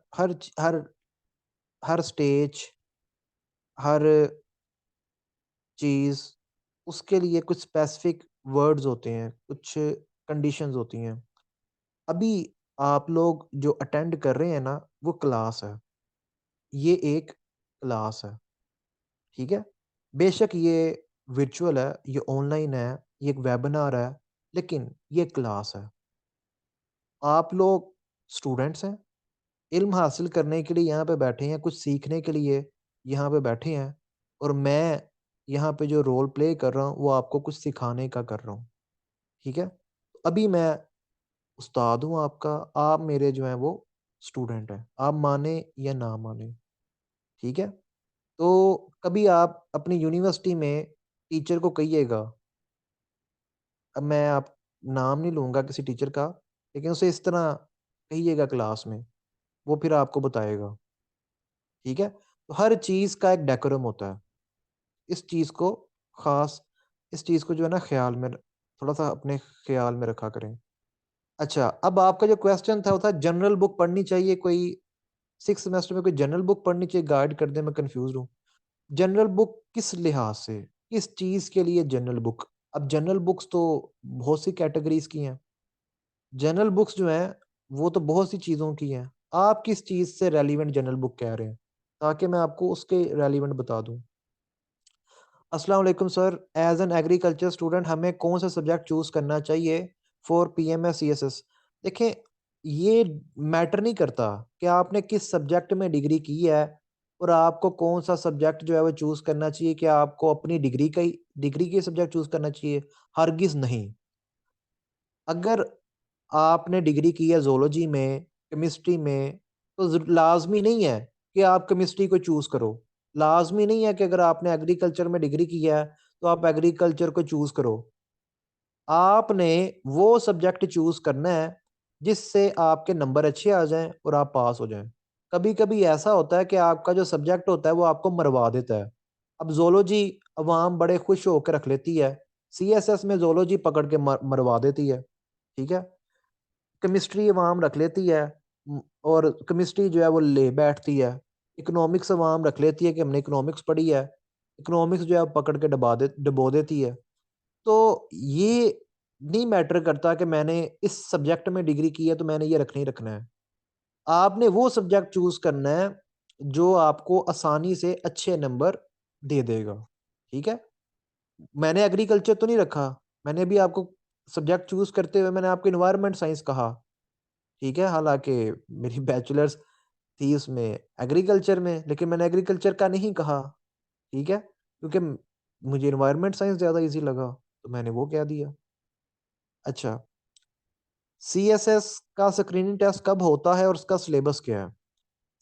हर स्टेज, हर चीज़, उसके लिए कुछ स्पेसिफिक वर्ड्स होते हैं, कुछ कंडीशंस होती हैं। अभी आप लोग जो अटेंड कर रहे हैं ना, वो क्लास है। ये एक क्लास है, ठीक है? बेशक ये वर्चुअल है, ये ऑनलाइन है, ये एक वेबिनार है, लेकिन ये क्लास है। आप लोग स्टूडेंट्स हैं, इल्म हासिल करने के लिए यहाँ पे बैठे हैं, कुछ सीखने के लिए यहाँ पे बैठे हैं, और मैं यहाँ पे जो रोल प्ले कर रहा हूँ, वो आपको कुछ सिखाने का कर रहा हूँ, ठीक है? अभी मैं उस्ताद हूँ आपका, आप मेरे जो हैं वो स्टूडेंट हैं, आप माने या ना माने, ठीक है? तो कभी आप अपनी यूनिवर्सिटी में टीचर को कहिएगा अब मैं आप नाम नहीं लूँगा किसी टीचर का, लेकिन उसे इस तरह कहिएगा क्लास में, वो फिर आपको बताएगा, ठीक है? तो हर चीज़ का एक डेकोरम होता है। इस चीज़ को ख़ास इस चीज़ को जो है ना ख़्याल में थोड़ा-सा अपने ख़्याल में रखा करें। अच्छा, अब आपका जो क्वेश्चन था वो था जनरल बुक पढ़नी चाहिए कोई 6th सेमेस्टर में कोई जनरल बुक पढ़नी चाहिए, गाइड कर दें, मैं कन्फ्यूज़्ड हूँ। जनरल बुक किस लिहाज से? किस चीज़ के लिए जनरल बुक? अब जनरल बुक्स तो बहुत सी कैटेगरीज़ की हैं। जनरल बुक्स जो हैं, वो तो बहुत सी चीज़ों की हैं। आप किस चीज़ से रेलेवेंट जनरल बुक कह रहे हैं? ताकि मैं आपको उसके रेलेवेंट बता दूँ। अस्सलाम वालेकुम sir, as an agriculture student हमें कौन-सा सब्जेक्ट चूज़ करना चाहिए फॉर पीएमएस सीएसएस? देखें, ये मैटर नहीं करता कि आपने किस सब्जेक्ट में डिग्री की है और आपको कौन-सा सब्जेक्ट जो है वो चूज़ करना चाहिए, क्या आपको अपनी डिग्री के सब्जेक्ट चूज़ करना चाहिए? हरगिज़ नहीं। अगर आपने डिग्री की है ज़ूलॉजी में, केमिस्ट्री में, तो लाज़मी नहीं है कि आप केमिस्ट्री को चूज़ करो। लाज़मी नहीं है कि अगर आपने एग्रीकल्चर में डिग्री की है, तो आप एग्रीकल्चर को चूज़ करो। आपने वो सब्जेक्ट चूज़ करना है, जिससे आपके नंबर अच्छे आ जाएँ और आप पास हो जाएँ। कभी-कभी ऐसा होता है कि आपका जो सब्जेक्ट होता है, वो आपको मरवा देता है। अब ज़ूलॉजी अवाम बड़े खुश होके रख लेती है, सीएसएस में ज़ूलॉजी पकड़ के मरवा देती है, ठीक है? केमिस्ट्री अवाम रख लेती है और केमिस्ट्री जो है वो ले बैठती है। इकोनॉमिक्स अवाम रख लेती है कि हमने इकोनॉमिक्स पढ़ी है। इकोनॉमिक्स जो है पकड़ के डुबो देती है। तो ये नहीं मैटर करता कि मैंने इस सब्जेक्ट में डिग्री की है तो मैंने ये रखना ही रखना है। आपने वो सब्जेक्ट चूज़ करना है जो आपको आसानी से अच्छे नंबर दे देगा। ठीक है? मैंने एग्रीकल्चर तो नहीं रखा। मैंने अभी आपको सब्जेक्ट चूज़ करते हुए मैंने आपको एनवायरनमेंट साइंस कहा। ठीक है? हालाँकि मेरी बैचलर्स थी उसमें एग्रीकल्चर में, लेकिन मैंने एग्रीकल्चर का नहीं कहा, ठीक है? क्योंकि मुझे एनवायरनमेंट साइंस ज़्यादा ईज़ी लगा, तो मैंने वो कह दिया। अच्छा, सीएसएस का स्क्रीनिंग टेस्ट कब होता है और उसका सिलेबस क्या है?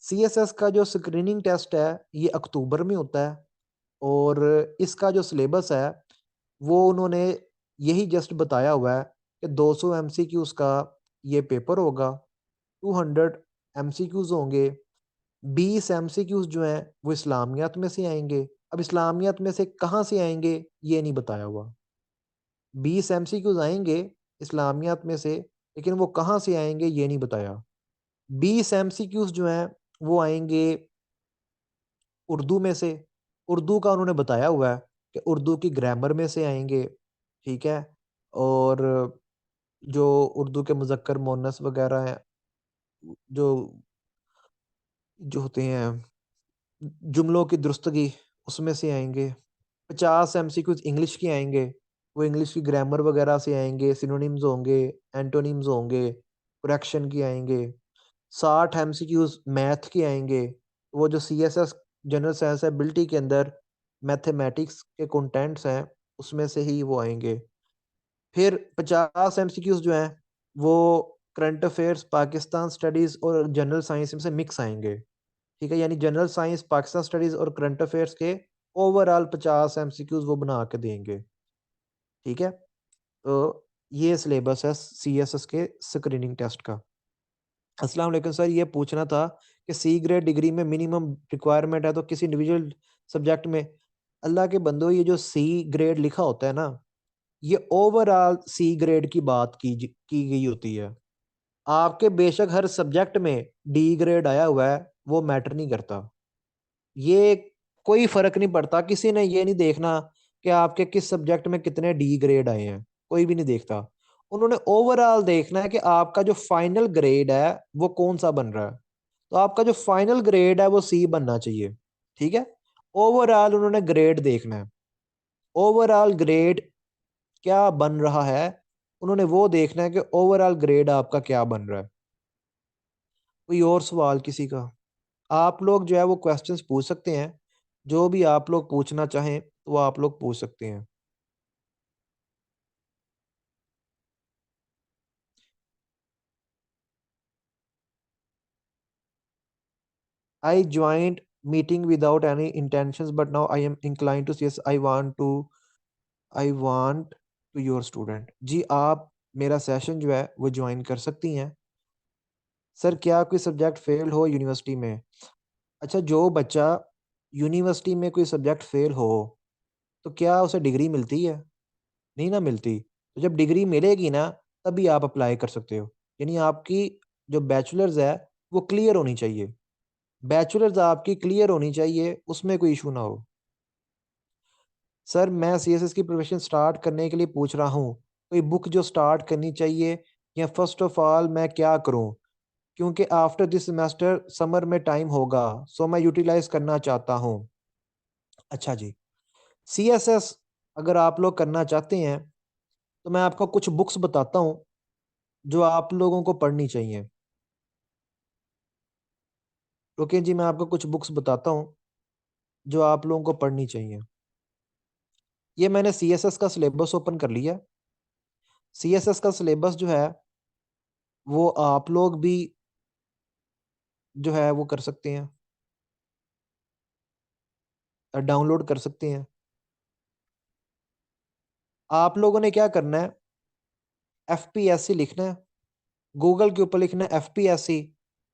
सीएसएस का जो स्क्रीनिंग टेस्ट है, ये अक्टूबर में होता है और इसका जो सिलेबस है, वो उन्होंने यही जस्ट बताया हुआ है कि 200 एमसीक्यूज़ का ये पेपर होगा, 200 एमसीक्यूज़ होंगे, 20 एमसीक्यूज़ जो हैं वो इस्लामियात में से आएँगे। अब इस्लामियात में से कहाँ से आएँगे ये नहीं बताया हुआ। 20 एमसीक्यूज़ आएँगे इस्लामियात में से, लेकिन वो कहाँ से आएँगे ये नहीं बताया। 20 एमसीक्यूज़ जो हैं वो आएँगे उर्दू में से। उर्दू का उन्होंने बताया हुआ है कि उर्दू की ग्रामर में से आएँगे, ठीक है? और जो उर्दू के मुज़क्कर, मुअन्नस वग़ैरह हैं, जो जो होते हैं जुमलों की दुरुस्तगी उसमें से आएँगे। 50 एमसीक्यूज़ इंग्लिश के आएँगे, वो इंग्लिश की ग्रामर वगैरह से आएँगे, सिनोनिम्स होंगे, एंटोनिम्स होंगे, करेक्शन के आएँगे। 60 एमसीक्यूज़ मैथ के आएँगे, वो जो सीएसएस जनरल साइंस एबिलिटी के अंदर मैथमेटिक्स के कंटेंट्स हैं, उसमें से ही वो आएँगे। फिर 50 एमसीक्यूज़ जो हैं, वो करंट अफेयर्स, पाकिस्तान स्टडीज़ और जनरल साइंस में से मिक्स आएँगे। ठीक है? यानी जनरल साइंस, पाकिस्तान स्टडीज़ और करंट अफेयर्स के ओवरऑल 50 एमसीक्यूज़ वो बना के देंगे, ठीक है? तो ये सिलेबस है सीएसएस के स्क्रीनिंग टेस्ट का। अस्सलाम वालेकुम सर, ये पूछना था कि सी ग्रेड डिग्री में मिनिमम रिक्वायरमेंट है तो किसी इंडिविजुअल सब्जेक्ट में अल्लाह के बंदो ये जो सी ग्रेड लिखा होता है ना, ये ओवरऑल सी ग्रेड की बात की गई होती है। आपके बेशक हर सब्जेक्ट में डी ग्रेड आया हुआ है, वो मैटर नहीं करता। ये कोई फ़र्क नहीं पड़ता, किसी ने ये नहीं देखना कि आपके किस सब्जेक्ट में कितने डी ग्रेड आए हैं, कोई भी नहीं देखता। उन्होंने ओवरऑल देखना है कि आपका जो फाइनल ग्रेड है, वो कौन-सा बन रहा है। तो आपका जो फाइनल ग्रेड है, वो सी बनना चाहिए, ठीक है? ओवरऑल उन्होंने ग्रेड देखना है। ओवरऑल ग्रेड क्या बन रहा है, उन्होंने वो देखना है कि ओवरऑल ग्रेड आपका क्या बन रहा है। कोई और सवाल किसी का? आप लोग जो है वो क्वेश्चंस पूछ सकते हैं। जो भी आप लोग पूछना चाहें, तो वो आप लोग पूछ सकते हैं। I joined meeting without any intentions, but now I am inclined to say yes, I want to your student. जी आप मेरा सेशन जो है वो ज्वाइन कर सकती हैं। सर क्या कोई सब्जेक्ट फेल हो यूनिवर्सिटी में? अच्छा, जो बच्चा यूनिवर्सिटी में कोई सब्जेक्ट फेल हो तो क्या उसे डिग्री मिलती है? नहीं ना मिलती। तो जब डिग्री मिलेगी ना तभी आप अप्लाई कर सकते हो। यानी आपकी जो बैचलर्स है वो क्लियर होनी चाहिए। बैचलर्स आपकी क्लियर होनी चाहिए, उसमें कोई इशू ना हो। सर मैं सीएसएस की प्रिपरेशन स्टार्ट करने के लिए पूछ रहा हूँ, कोई बुक जो स्टार्ट करनी चाहिए या फर्स्ट ऑफ ऑल मैं क्या करूँ? क्योंकि आफ्टर दिस सेमेस्टर समर में टाइम होगा, सो मैं यूटिलाइज करना चाहता हूँ। अच्छा जी, सीएसएस अगर आप लोग करना चाहते हैं तो मैं आपको कुछ बुक्स बताता हूँ जो आप लोगों को पढ़नी चाहिए। ओके जी, मैं आपको कुछ बुक्स बताता हूँ जो आप लोगों को पढ़नी चाहिए। ये मैंने सीएसएस का सिलेबस ओपन कर लिया। सीएसएस का सिलेबस जो है वो आप लोग भी जो है वो कर सकते हैं, डाउनलोड कर सकते हैं। आप लोगों ने क्या करना है, एफपीएससी लिखना है, गूगल के ऊपर लिखना है एफपीएससी।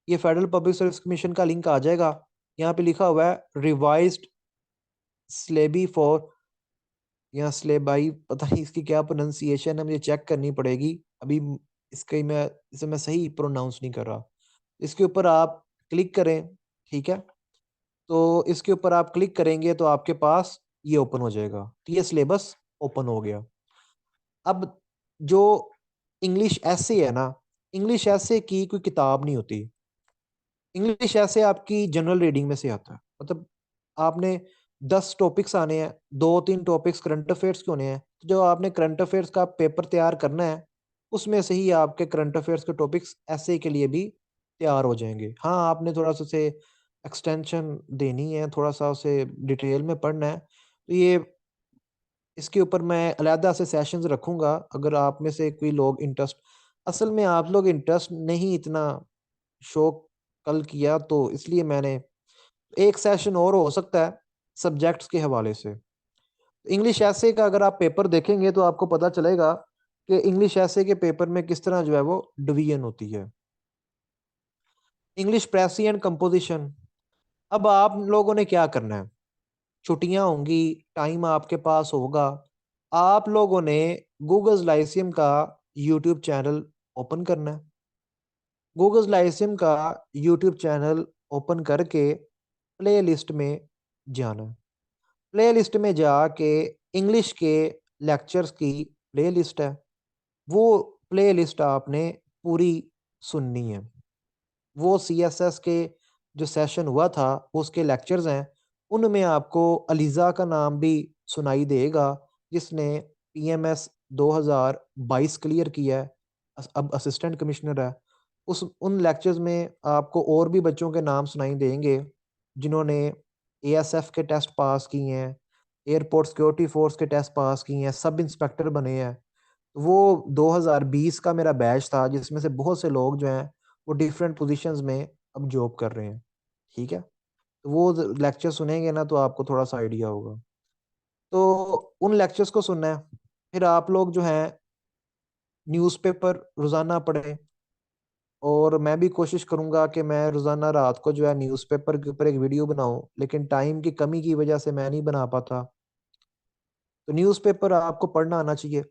ये फेडरल पब्लिक सर्विस कमीशन का लिंक आ जाएगा। यहाँ पे लिखा हुआ है रिवाइज्ड स्लेबी फॉर, या स्लेबाई, पता नहीं इसकी क्या प्रोनाउंसिएशन है, मुझे चेक करनी पड़ेगी अभी। इसके मैं इसे मैं सही प्रोनाउंस नहीं कर रहा। इसके ऊपर आप क्लिक करें, ठीक है। तो इसके ऊपर आप क्लिक करेंगे तो आपके पास ये ओपन हो जाएगा। तो ये सिलेबस ओपन हो गया। अब जो इंग्लिश ऐसे है ना, इंग्लिश ऐसे की कोई किताब नहीं होती। इंग्लिश ऐसे आपकी जनरल रीडिंग में से आता है। मतलब आपने 10 टॉपिक्स आने हैं, 2-3 टॉपिक्स करंट अफेयर्स के होने हैं। तो जो आपने करंट अफेयर्स का पेपर तैयार करना है, उसमें से ही आपके करंट अफेयर्स के टॉपिक्स ऐसे के लिए भी तैयार हो जाएंगे। हाँ, आपने थोड़ा सा उसे एक्सटेंशन देनी है, थोड़ा सा उसे डिटेल में पढ़ना है। तो ये इसके ऊपर मैं अलहदा से सेशंस रखूंगा, अगर आप में से कोई लोग इंटरेस्ट, असल में आप लोग इंटरेस्ट नहीं इतना शौक कल किया, तो इसलिए मैंने एक सेशन और हो सकता है सब्जेक्ट्स के हवाले से। इंग्लिश ऐसे का अगर आप पेपर देखेंगे तो आपको पता चलेगा कि इंग्लिश ऐसे के पेपर में किस तरह जो है वो डिवीजन होती है। English precis and composition. अब आप लोगों ने क्या करना है, छुट्टियां होंगी, टाइम आपके पास होगा, आप लोगों ने गूगल लाइसियम का यूट्यूब चैनल ओपन करना है। गूगल लाइसियम का यूट्यूब चैनल ओपन करके प्ले लिस्ट में जाना है। प्ले लिस्ट में जाके इंग्लिश के लेक्चर्स की प्ले लिस्ट है, वो प्ले लिस्ट आपने पूरी सुननी है। वो सीएसएस के जो सेशन हुआ था उसके लेक्चर्स हैं, उनमें आपको अलीज़ा का नाम भी सुनाई देगा, जिसने पीएमएस 2022 क्लियर किया है, अब असिस्टेंट कमिश्नर है। उस उन लेक्चर्स में आपको और भी बच्चों के नाम सुनाई देंगे जिन्होंने एएसएफ के टेस्ट पास किए हैं, एयरपोर्ट सिक्योरिटी फोर्स के टेस्ट पास किए हैं, सब इंस्पेक्टर बने हैं। वो 2020 का मेरा बैच था जिसमें से बहुत से लोग जो हैं वो डिफरेंट पोजीशंस में अब जॉब कर रहे हैं, ठीक है। तो वो लेक्चर सुनेंगे ना तो आपको थोड़ा सा आइडिया होगा। तो उन लेक्चर्स को सुनना है। फिर आप लोग जो हैं न्यूज़पेपर रोज़ाना पढ़ें, और मैं भी कोशिश करूंगा कि मैं रोज़ाना रात को जो है न्यूज़पेपर के ऊपर एक वीडियो बनाऊं, लेकिन टाइम की कमी की वजह से मैं नहीं बना पाता। तो न्यूज़पेपर आपको पढ़ना आना चाहिए।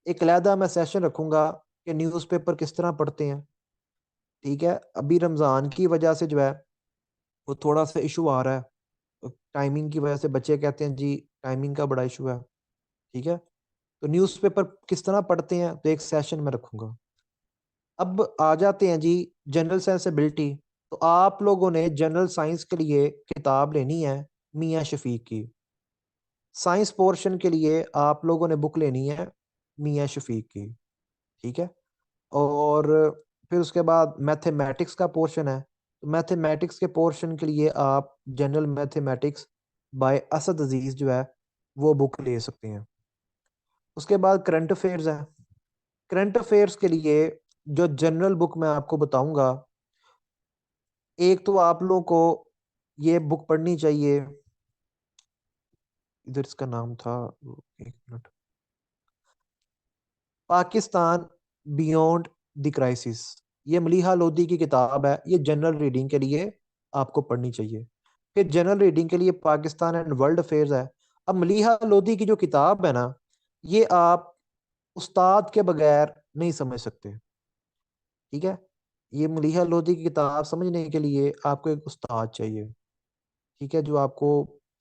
एक अलहदा मैं सेशन रखूंगा कि न्यूज़पेपर किस तरह पढ़ते हैं, ठीक है। अभी रमज़ान की वजह से जो है वो थोड़ा सा इशू आ रहा है, टाइमिंग की वजह से बच्चे कहते हैं जी टाइमिंग का बड़ा इशू है, ठीक है। तो न्यूज़पेपर किस तरह पढ़ते हैं तो एक सेशन में रखूंगा। अब आ जाते हैं जी जनरल सेंसिबिलिटी। तो आप लोगों ने जनरल साइंस के लिए किताब लेनी है मियाँ शफीक की। साइंस पोर्शन के लिए आप लोगों ने बुक लेनी है मियाँ शफीक की, ठीक है। और फिर उसके बाद मैथमेटिक्स का पोर्शन है, तो मैथमेटिक्स के पोर्शन के लिए आप जनरल मैथमेटिक्स बाय असद अजीज जो है वो बुक ले सकते हैं। उसके बाद करंट अफेयर्स है। करंट अफेयर्स के लिए जो जनरल बुक मैं आपको बताऊंगा, एक तो आप लोगों को ये बुक पढ़नी चाहिए, इधर इसका नाम था, एक minute, Pakistan beyond the crisis, ये मलीहा लोधी की किताब है, ये जनरल रीडिंग के लिए आपको पढ़नी चाहिए। फिर जनरल रीडिंग के लिए पाकिस्तान एंड वर्ल्ड अफेयर्स है। अब मलीहा लोधी की जो किताब है ना, ये आप उस्ताद के बगैर नहीं समझ सकते, ठीक है? ये मलीहा लोधी की किताब समझने के लिए आपको एक उस्ताद चाहिए, ठीक है? जो आपको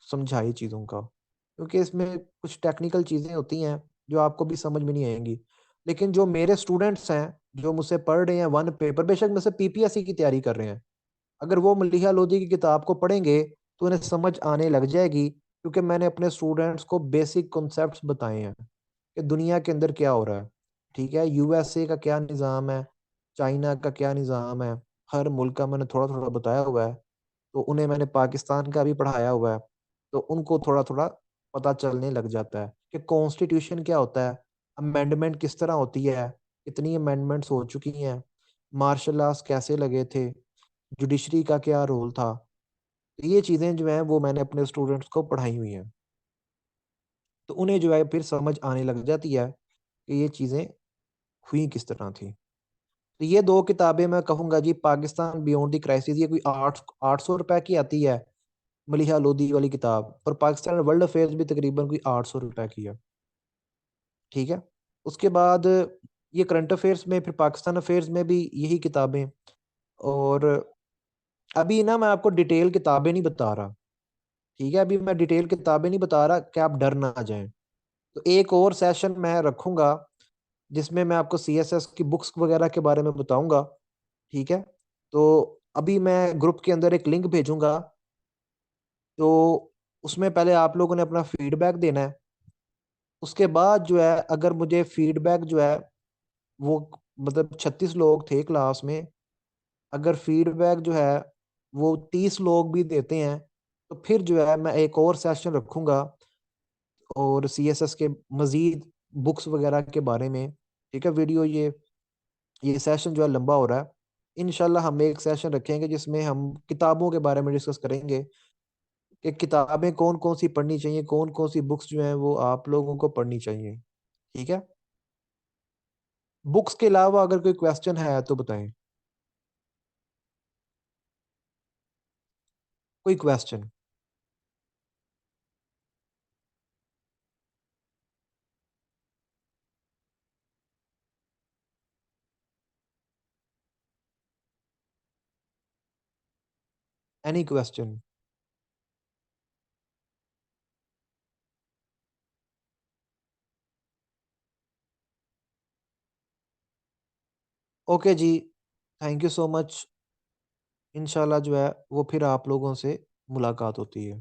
समझाए चीज़ों का। क्योंकि इसमें कुछ टेक्निकल चीज़ें होती हैं, जो आपको भी समझ में नहीं आएँगी। लेकिन जो मेरे स्टूडेंट्स हैं, जो मुझसे पढ़ रहे हैं वन पेपर, बेशक मुझसे पीपीएससी की तैयारी कर रहे हैं। अगर वो मलीहा लोधी की किताब को पढ़ेंगे, तो उन्हें समझ आने लग जाएगी, क्योंकि मैंने अपने स्टूडेंट्स को बेसिक कॉन्सेप्ट्स बताए हैं कि दुनिया के अंदर क्या हो रहा है, ठीक है? यूएसए का क्या निज़ाम है, चाइना का क्या निज़ाम है, हर मुल्क का मैंने थोड़ा-थोड़ा बताया हुआ है। तो उन्हें मैंने पाकिस्तान का भी पढ़ाया हुआ है, तो उनको थोड़ा-थोड़ा पता चलने लग जाता है कि कॉन्स्टिट्यूशन क्या होता है, अमेंडमेंट किस तरह होती है, कितनी अमेंडमेंट्स हो चुकी हैं, मार्शल लॉस कैसे लगे थे, जुडिशरी का क्या रोल था। तो ये चीज़ें जो हैं वो मैंने अपने स्टूडेंट्स को पढ़ाई हुई हैं। तो उन्हें जो है फिर समझ आने लग जाती है कि ये चीज़ें हुई किस तरह थी। तो ये 2 किताबें मैं कहूँगा जी, पाकिस्तान बियॉन्ड द क्राइसिस, ये कोई 800 रुपए की आती है, मलीहा लोधी वाली किताब, और पाकिस्तान वर्ल्ड अफेयर्स भी तकरीबन कोई 800 रुपए की है, ठीक है? उसके बाद ये करंट अफेयर्स में, फिर पाकिस्तान अफेयर्स में भी यही किताबें। और अभी ना मैं आपको डिटेल किताबें नहीं बता रहा, ठीक है? अभी मैं डिटेल किताबें नहीं बता रहा कि आप डर ना जाएँ। तो एक और सेशन मैं रखूँगा, जिसमें मैं आपको सीएसएस की बुक्स वगैरह के बारे में बताऊँगा, ठीक है? तो अभी मैं ग्रुप के अंदर एक लिंक भेजूँगा, तो उसमें पहले आप लोगों ने अपना फीडबैक देना है। उसके बाद जो है, अगर मुझे फीडबैक जो है वो, मतलब 36 लोग थे क्लास में, अगर फीडबैक जो है वो 30 लोग भी देते हैं, तो फिर जो है मैं एक और सेशन रखूँगा, और सीएसएस के मज़ीद बुक्स वगैरह के बारे में, ठीक है? वीडियो ये सेशन जो है लंबा हो रहा है। इंशाल्लाह हम एक सेशन रखेंगे जिसमें हम किताबों के बारे में डिस्कस करेंगे कि किताबें कौन-कौन सी पढ़नी चाहिए, कौन-कौन सी बुक्स जो हैं वो आप लोगों को पढ़नी चाहिए, ठीक है? बुक्स के अलावा अगर कोई क्वेश्चन है तो बताएँ? कोई क्वेश्चन? Any question? ओके जी, थैंक यू सो मच। इंशाल्लाह जो है वो फिर आप लोगों से मुलाकात होती है।